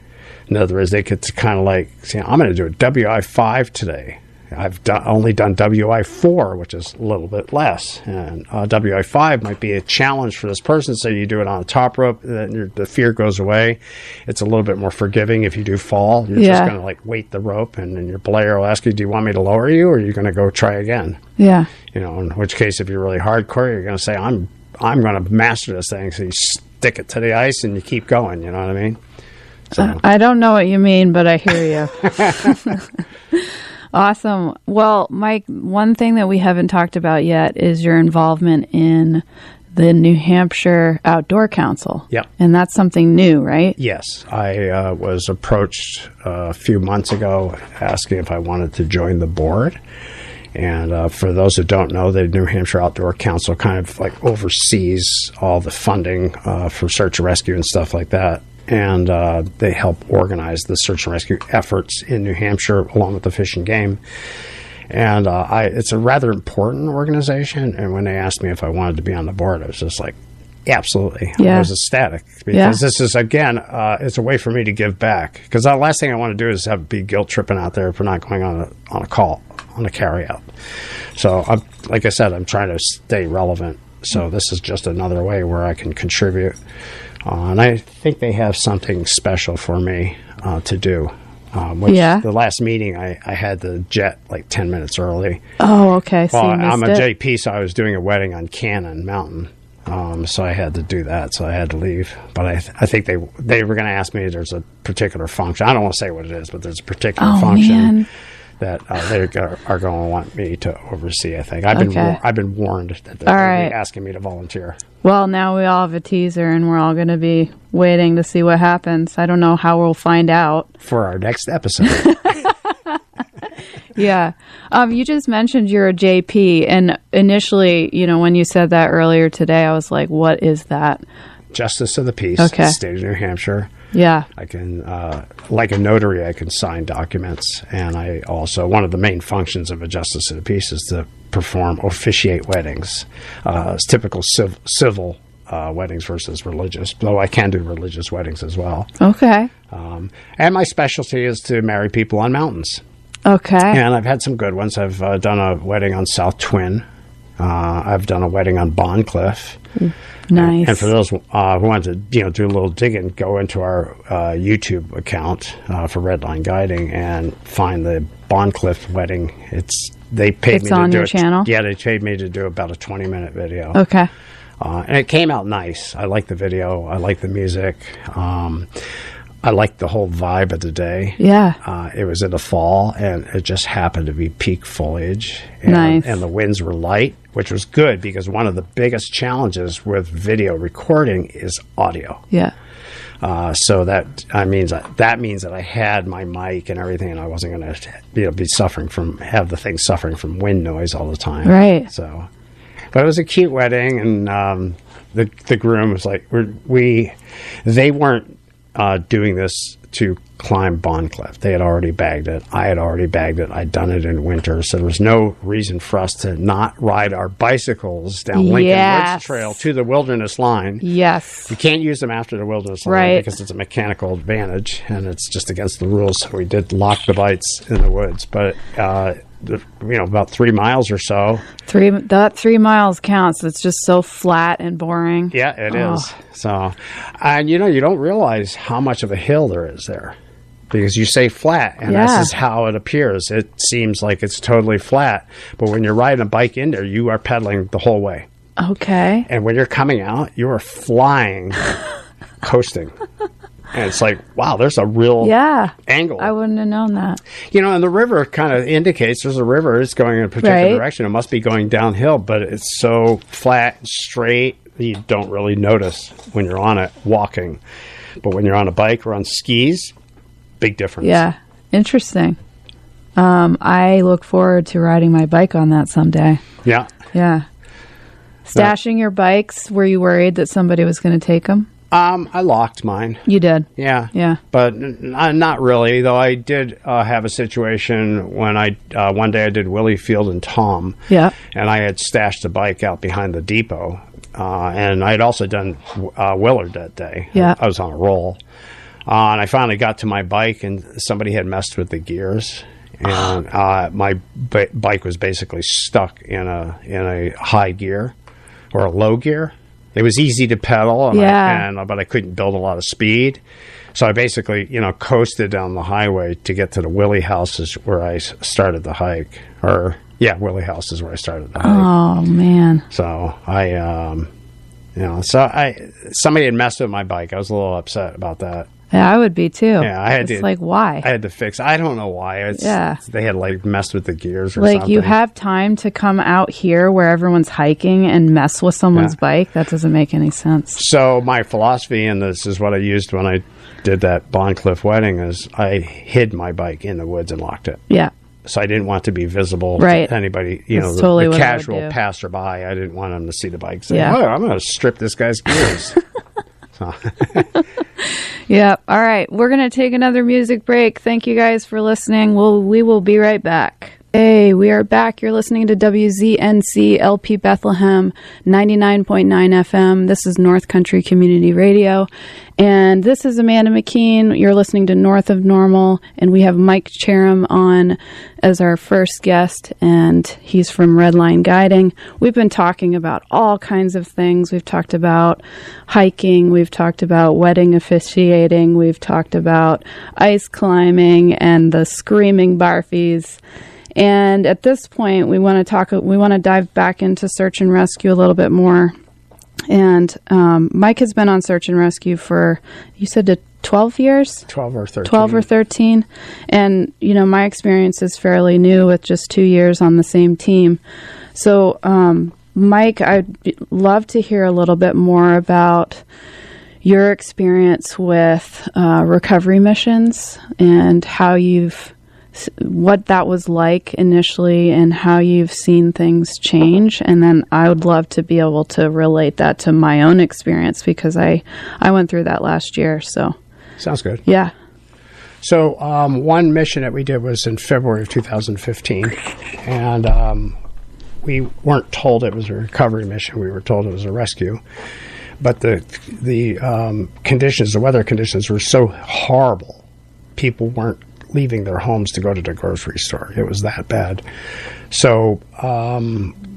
In other words, they could kind of like say, I'm going to do a WI5 today. I've only done WI4, which is a little bit less. And WI5 might be a challenge for this person. So you do it on a top rope, then the fear goes away. It's a little bit more forgiving if you do fall. You're just going to like weight the rope, and then your belayer will ask you, do you want me to lower you, or are you going to go try again? Yeah. You know, in which case, if you're really hardcore, you're going to say, I'm going to master this thing. So you stick it to the ice and you keep going. You know what I mean? So. I don't know what you mean, but I hear you. Awesome. Well, Mike, one thing that we haven't talked about yet is your involvement in the New Hampshire Outdoor Council. Yeah. And that's something new, right? Yes. I was approached a few months ago asking if I wanted to join the board. And for those who don't know, the New Hampshire Outdoor Council kind of like oversees all the funding for search and rescue and stuff like that. And they help organize the search and rescue efforts in New Hampshire along with the Fish and Game. And it's a rather important organization. And when they asked me if I wanted to be on the board, I was just like, absolutely. I was ecstatic because this is, again, it's a way for me to give back. Because the last thing I want to do is be guilt tripping out there for not going on a call, on a carry out. So, like I said, I'm trying to stay relevant. So this is just another way where I can contribute. And I think they have something special for me to do. The last meeting, I had the jet like 10 minutes early. Oh, okay. So I'm a JP, so I was doing a wedding on Cannon Mountain. So I had to do that, so I had to leave. But I think they were going to ask me, there's a particular function. I don't want to say what it is, but there's a particular function that they are going to want me to oversee. I think I've been warned that they're going to be asking me to volunteer. Well, now we all have a teaser, and we're all going to be waiting to see what happens. I don't know how we'll find out for our next episode. Yeah. You just mentioned you're a JP, and initially, when you said that earlier today, I was like, what is that? Justice of the Peace, State of New Hampshire. Yeah. I can, like a notary, I can sign documents, and I also, one of the main functions of a Justice of the Peace is to officiate weddings. It's typical civil weddings versus religious, though I can do religious weddings as well. Okay. And my specialty is to marry people on mountains. Okay. And I've had some good ones. I've done a wedding on South Twin. I've done a wedding on Bond Cliff. Nice. And for those who want to, do a little digging, go into our YouTube account for Redline Guiding and find the Bond Cliff wedding. They paid me to do it. It's on your channel? Yeah, they paid me to do about a 20-minute video. Okay. And it came out nice. I like the video. I like the music. I liked the whole vibe of the day. Yeah. It was in the fall, and it just happened to be peak foliage. And, nice. And the winds were light, which was good because one of the biggest challenges with video recording is audio. Yeah. So that means that I had my mic and everything, and I wasn't going to be suffering from wind noise all the time. Right. So, but it was a cute wedding, and the groom was like, they weren't doing this to climb Bond Cliff. They had already bagged it. I had already bagged it. I'd done it in winter, so there was no reason for us to not ride our bicycles down Lincoln Woods Trail to the Wilderness Line. Yes. You can't use them after the Wilderness Line because it's a mechanical advantage, and it's just against the rules, so we did lock the bikes in the woods. But about 3 miles or so. 3 miles counts. It's just so flat and boring. Yeah, it is. So, and you don't realize how much of a hill there is there because you say flat, and this is how it appears. It seems like it's totally flat, but when you're riding a bike in there, you are pedaling the whole way. Okay. And when you're coming out, you are flying, coasting. And it's like, wow, there's a real angle. I wouldn't have known that. And the river kind of indicates there's a river. It's going in a particular direction. It must be going downhill, but it's so flat and straight, you don't really notice when you're on it walking. But when you're on a bike or on skis, big difference. Yeah, interesting. I look forward to riding my bike on that someday. Yeah. Yeah. Stashing your bikes, were you worried that somebody was going to take them? I locked mine. You did? Yeah. Yeah. But not really, though I did have a situation when one day I did Willie Field and Tom. Yeah. And I had stashed the bike out behind the depot. And I had also done Willard that day. Yeah. I was on a roll. And I finally got to my bike, and somebody had messed with the gears. And my bike was basically stuck in a high gear or a low gear. It was easy to pedal, but I couldn't build a lot of speed. So I basically, coasted down the highway to get to the Willie House is where I started the hike. Willie House is where I started the hike. Oh, man. So somebody had messed with my bike. I was a little upset about that. Yeah, I would be too. Yeah, why? I had to fix. I don't know why. They had messed with the gears or something. You have time to come out here where everyone's hiking and mess with someone's bike. That doesn't make any sense. So my philosophy, and this is what I used when I did that Bond Cliff wedding, is I hid my bike in the woods and locked it. Yeah. So I didn't want to be visible to anybody, totally the casual passerby. I didn't want them to see the bike. Say, I'm going to strip this guy's gears. Yeah. All right. We're going to take another music break. Thank you guys for listening. We will be right back. Hey, we are back. You're listening to WZNC LP Bethlehem 99.9 FM. This is North Country Community Radio. And this is Amanda McKeen. You're listening to North of Normal. And we have Mike Cherim on as our first guest. And he's from Redline Guiding. We've been talking about all kinds of things. We've talked about hiking. We've talked about wedding officiating. We've talked about ice climbing and the screaming barfies. And at this point, we want to dive back into search and rescue a little bit more. And Mike has been on search and rescue for, you said, 12 years? 12 or 13. 12 or 13. And, my experience is fairly new with just 2 years on the same team. So, Mike, I'd love to hear a little bit more about your experience with recovery missions and what that was like initially and how you've seen things change. And then I would love to be able to relate that to my own experience because I went through that last year. So sounds good. Yeah. So one mission that we did was in February of 2015, and we weren't told it was a recovery mission. We were told it was a rescue. But the conditions, the weather conditions were so horrible, people weren't leaving their homes to go to the grocery store. It was that bad. So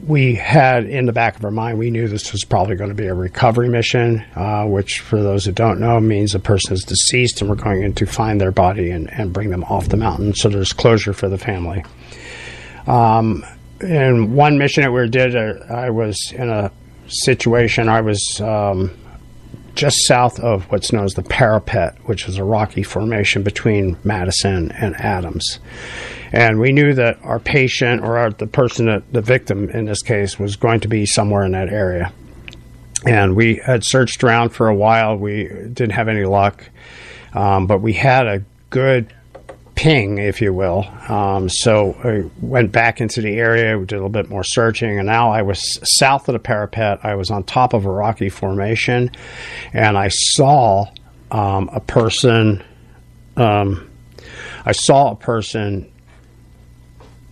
we had in the back of our mind, we knew this was probably going to be a recovery mission, which for those who don't know means a person is deceased and we're going in to find their body and bring them off the mountain. So there's closure for the family. In one mission that we did, I was in a situation, I was just south of what's known as the parapet, which is a rocky formation between Madison and Adams. And we knew that our patient, or the person, the victim in this case, was going to be somewhere in that area. And we had searched around for a while. We didn't have any luck, but we had a good ping, if you will. So I went back into the area, we did a little bit more searching, and now I was south of the parapet. I was on top of a rocky formation, and I saw a person. I saw a person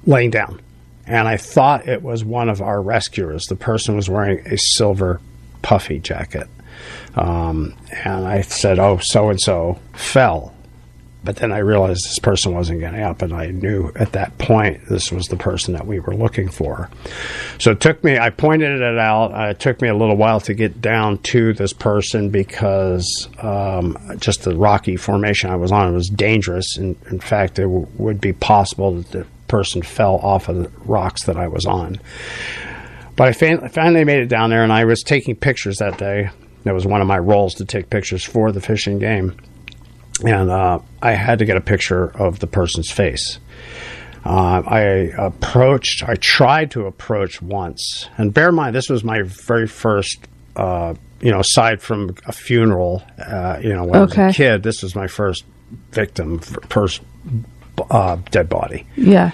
laying down, and I thought it was one of our rescuers. The person was wearing a silver puffy jacket, and I said, "Oh, so and so fell." But then I realized this person wasn't getting up, and I knew at that point this was the person that we were looking for. So it took me, I pointed it out, it took me a little while to get down to this person because just the rocky formation I was on was dangerous. In fact, it would be possible that the person fell off of the rocks that I was on. But I finally made it down there, and I was taking pictures that day. That was one of my roles, to take pictures for the fishing game. And I had to get a picture of the person's face. I tried to approach once. And bear in mind, this was my very first, aside from a funeral, when I was a kid, this was my first victim, first dead body. Yeah.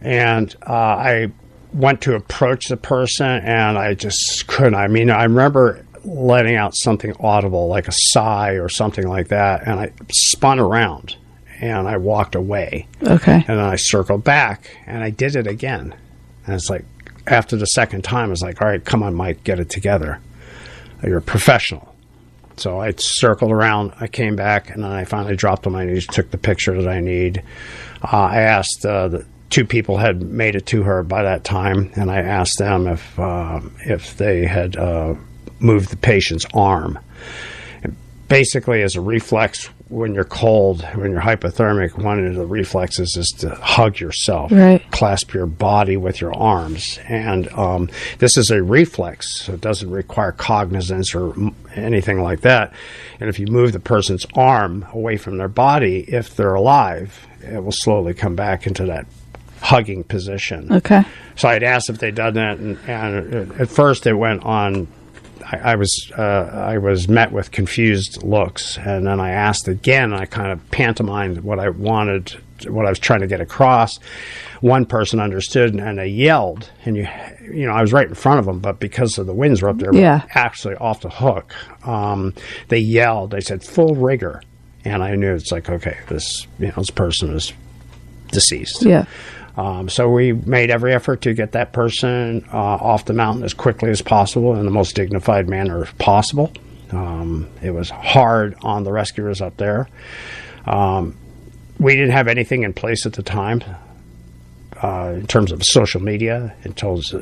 And I went to approach the person, and I just couldn't. I mean, I remember letting out something audible, like a sigh or something like that, and I spun around and I walked away. Okay. And then I circled back and I did it again. And it's like, after the second time, it's like, all right, come on, Mike, get it together. You're a professional. So I circled around, I came back, and then I finally dropped on my knees, took the picture that I need. I asked, the two people had made it to her by that time, and I asked them if they had move the patient's arm. And basically, as a reflex, when you're cold, when you're hypothermic, one of the reflexes is to hug yourself, right. Clasp your body with your arms. And this is a reflex, so it doesn't require cognizance or anything like that. And if you move the person's arm away from their body, if they're alive, it will slowly come back into that hugging position. Okay. So I'd asked if they'd done that, and at first it went on. I was met with confused looks, and then I asked again. I kind of pantomimed what I wanted, what I was trying to get across. One person understood, and they yelled. And I was right in front of them, but because of the winds were up there, actually off the hook. They yelled. They said full rigor, and I knew it's like, okay, this person is deceased. Yeah. So we made every effort to get that person off the mountain as quickly as possible in the most dignified manner possible. It was hard on the rescuers up there. We didn't have anything in place at the time in terms of social media, in terms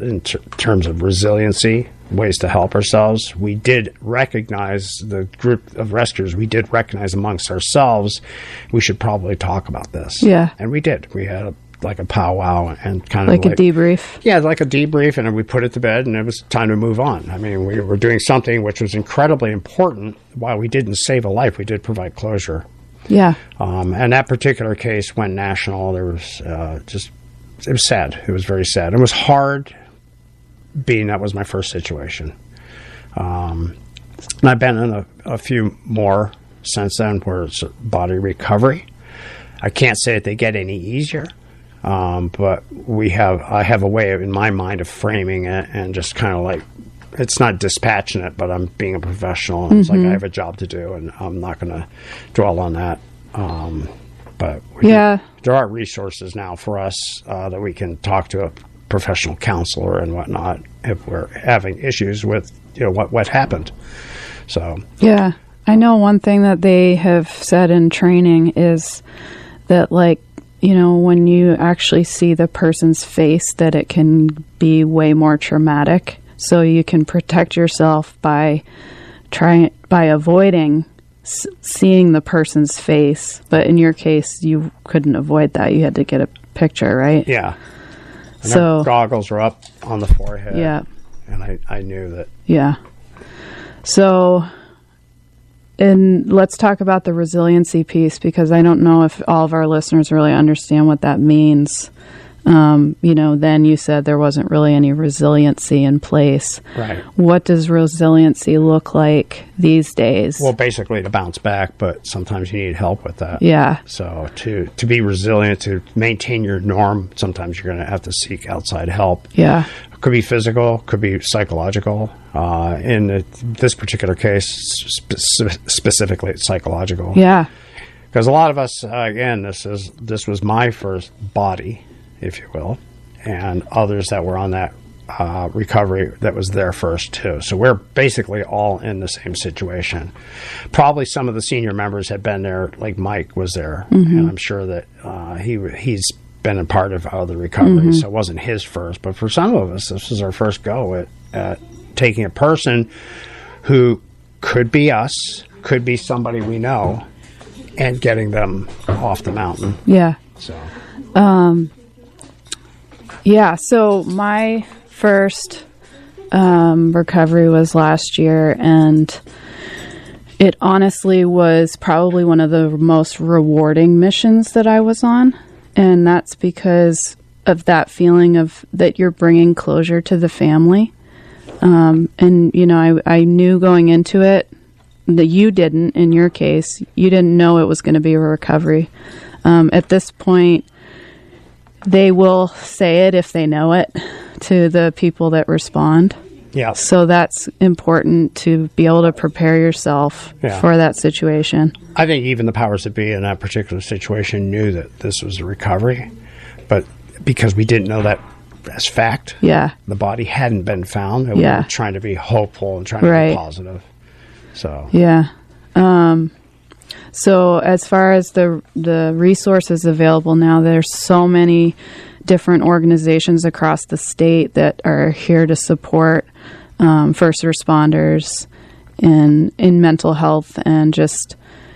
of resiliency, ways to help ourselves. We did recognize, the group of rescuers, we did recognize amongst ourselves, we should probably talk about this. Yeah. And we did. We had like a powwow and kind of like a debrief. Yeah, like a debrief, and we put it to bed, and it was time to move on. I mean, we were doing something which was incredibly important. While we didn't save a life, we did provide closure. Yeah. And that particular case went national. There was it was sad. It was very sad. It was hard, being that was my first situation. And I've been in a few more since then where it's body recovery. I can't say that they get any easier, but I have a way in my mind of framing it and just kind of like, it's not dispassionate, but I'm being a professional. And It's like I have a job to do, and I'm not going to dwell on that. But there are resources now for us that we can talk to a professional counselor and whatnot if we're having issues with what happened. So yeah, I know one thing that they have said in training is that, like, when you actually see the person's face, that it can be way more traumatic. So you can protect yourself by avoiding seeing the person's face. But in your case, you couldn't avoid that. You had to get a picture, right? Yeah. And so goggles were up on the forehead. Yeah. And I knew that. Yeah. So, and let's talk about the resiliency piece, because I don't know if all of our listeners really understand what that means. Then you said there wasn't really any resiliency in place. Right. What does resiliency look like these days? Well, basically to bounce back, but sometimes you need help with that. Yeah. So to be resilient, to maintain your norm, sometimes you're going to have to seek outside help. Yeah. It could be physical, could be psychological. In this particular case, specifically, it's psychological. Yeah. Because a lot of us, again, this was my first body, if you will, and others that were on that recovery that was there first too. So we're basically all in the same situation. Probably some of the senior members had been there, like Mike was there, and I'm sure that he's been a part of other recovery, so it wasn't his first. But for some of us, this was our first go at taking a person who could be us, could be somebody we know, and getting them off the mountain. Yeah. So. Yeah, so my first recovery was last year, and it honestly was probably one of the most rewarding missions that I was on, and that's because of that feeling of that you're bringing closure to the family. And, I knew going into it that you didn't, in your case, you didn't know it was going to be a recovery. At this point, they will say it if they know it to the people that respond. Yeah. So that's important to be able to prepare yourself for that situation. I think even the powers that be in that particular situation knew that this was a recovery, but because we didn't know that as fact, the body hadn't been found, and we were trying to be hopeful and trying to be positive. So So as far as the resources available now, there's so many different organizations across the state that are here to support first responders in mental health, and just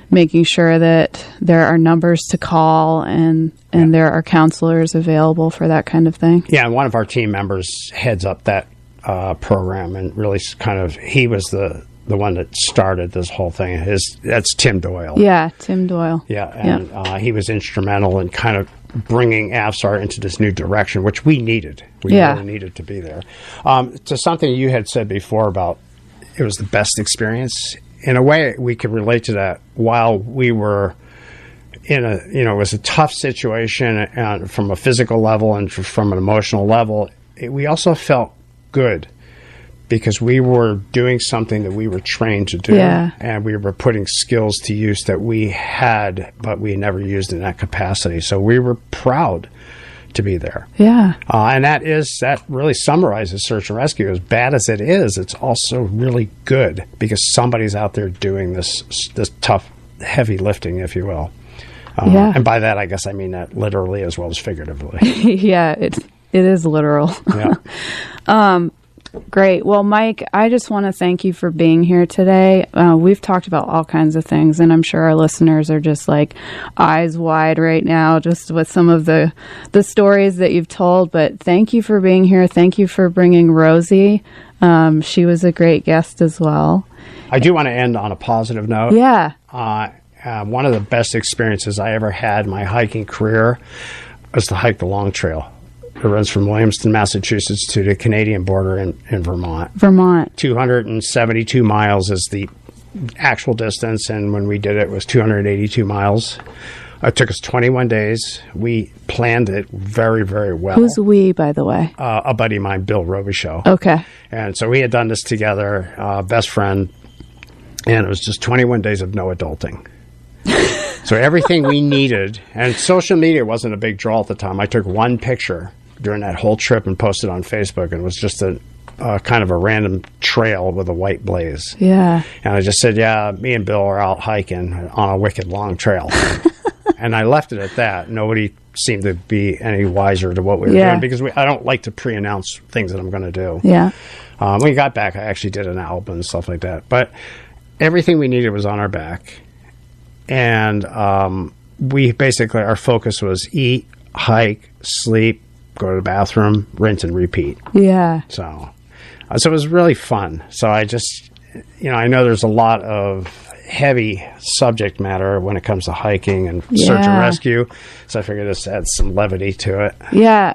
making sure that there are numbers to call and there are counselors available for that kind of thing. Yeah, and one of our team members heads up that program, and really he was the one that started this whole thing. That's Tim Doyle. Yeah, Tim Doyle. Yeah, and he was instrumental in kind of bringing AFSAR into this new direction, which we needed. We really needed to be there. To something you had said before about it was the best experience. In a way, we could relate to that. While we were in it was a tough situation from a physical level and from an emotional level, we also felt good, because we were doing something that we were trained to do, and we were putting skills to use that we had, but we never used in that capacity. So we were proud to be there. Yeah. And that really summarizes search and rescue. As bad as it is, it's also really good, because somebody's out there doing this tough, heavy lifting, if you will. And by that, I guess I mean that literally as well as figuratively. Yeah, it is literal. Yeah. Great. Well, Mike, I just want to thank you for being here today. We've talked about all kinds of things, and I'm sure our listeners are just like eyes wide right now, just with some of the stories that you've told. But thank you for being here. Thank you for bringing Rosie. She was a great guest as well. I do want to end on a positive note. Yeah. One of the best experiences I ever had in my hiking career was to hike the Long Trail. It runs from Williamston, Massachusetts to the Canadian border in Vermont. 272 miles is the actual distance, and when we did it, it was 282 miles. It took us 21 days. We planned it very, very well. Who's we, by the way? A buddy of mine, Bill Robichaud. Okay. And so we had done this together, best friend, and it was just 21 days of no adulting. So everything we needed, and social media wasn't a big draw at the time. I took one picture during that whole trip and posted on Facebook, and it was just a kind of a random trail with a white blaze. Yeah. And I just said, yeah, me and Bill are out hiking on a wicked long trail. And I left it at that. Nobody seemed to be any wiser to what we were doing, because I don't like to pre-announce things that I'm going to do. Yeah. When we got back, I actually did an album and stuff like that. But everything we needed was on our back. And we basically, our focus was eat, hike, sleep, go to the bathroom, rinse and repeat. Yeah. So it was really fun. So I just, I know there's a lot of heavy subject matter when it comes to hiking and search and rescue. So I figured this adds some levity to it. Yeah.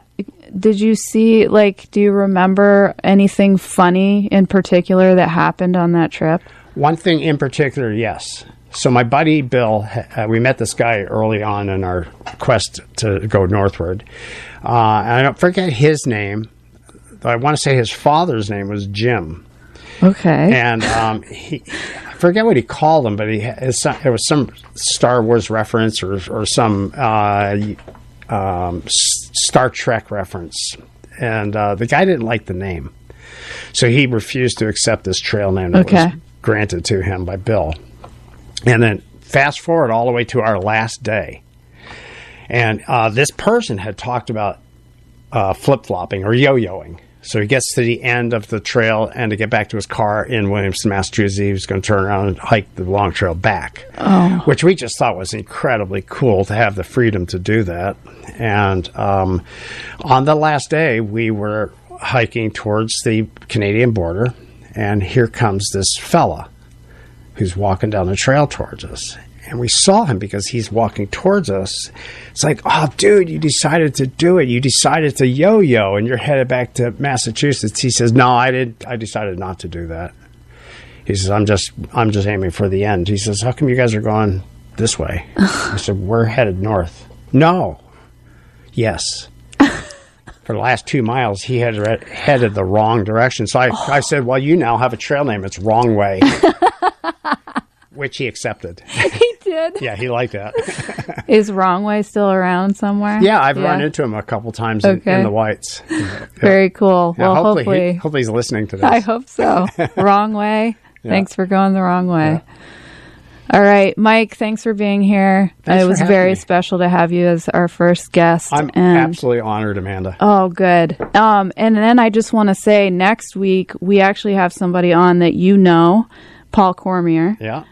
Did you see, do you remember anything funny in particular that happened on that trip? One thing in particular, yes. So my buddy Bill, we met this guy early on in our quest to go northward. And I don't forget his name. I want to say his father's name was Jim. Okay. And I forget what he called him, but it was some Star Wars reference or some Star Trek reference. And the guy didn't like the name. So he refused to accept this trail name that was granted to him by Bill. And then fast forward all the way to our last day. And this person had talked about flip-flopping or yo-yoing. So he gets to the end of the trail, and to get back to his car in Williamston, Massachusetts, he was going to turn around and hike the Long Trail back, which we just thought was incredibly cool to have the freedom to do that. And on the last day, we were hiking towards the Canadian border, and here comes this fella who's walking down the trail towards us. And we saw him because he's walking towards us. It's like, oh, dude, you decided to do it. You decided to yo-yo, and you're headed back to Massachusetts. He says, no, I didn't. I decided not to do that. He says, I'm just aiming for the end. He says, how come you guys are going this way? I said, we're headed north. No. Yes. For the last 2 miles, he had headed the wrong direction. So I said, well, you now have a trail name. It's Wrong Way. Which he accepted. He did? Yeah, he liked that. Is Wrong Way still around somewhere? Yeah, I've run into him a couple times in the Whites. Very cool. Yeah, well, hopefully he's listening to this. I hope so. Wrong Way. Thanks for going the wrong way. Yeah. All right, Mike, thanks for being here. It was very special to have you as our first guest. I'm absolutely honored, Amanda. Oh, good. And then I just want to say next week, we actually have somebody on that you know, Paul Cormier. Yeah.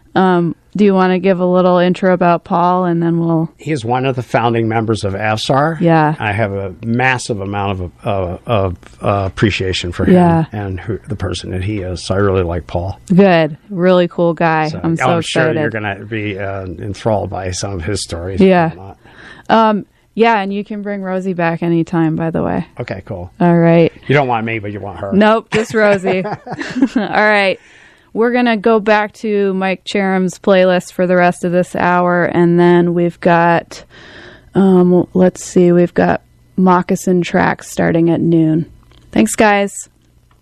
Do you want to give a little intro about Paul, and then we'll... He's one of the founding members of AVSAR. Yeah. I have a massive amount of appreciation for him and the person that he is. So I really like Paul. Good. Really cool guy. So, I'm so excited. Sure you're going to be enthralled by some of his stories. Yeah. Yeah, and you can bring Rosie back anytime, by the way. Okay, cool. All right. You don't want me, but you want her. Nope, just Rosie. All right. We're going to go back to Mike Cherim's playlist for the rest of this hour, and then we've got, we've got Moccasin Tracks starting at noon. Thanks, guys.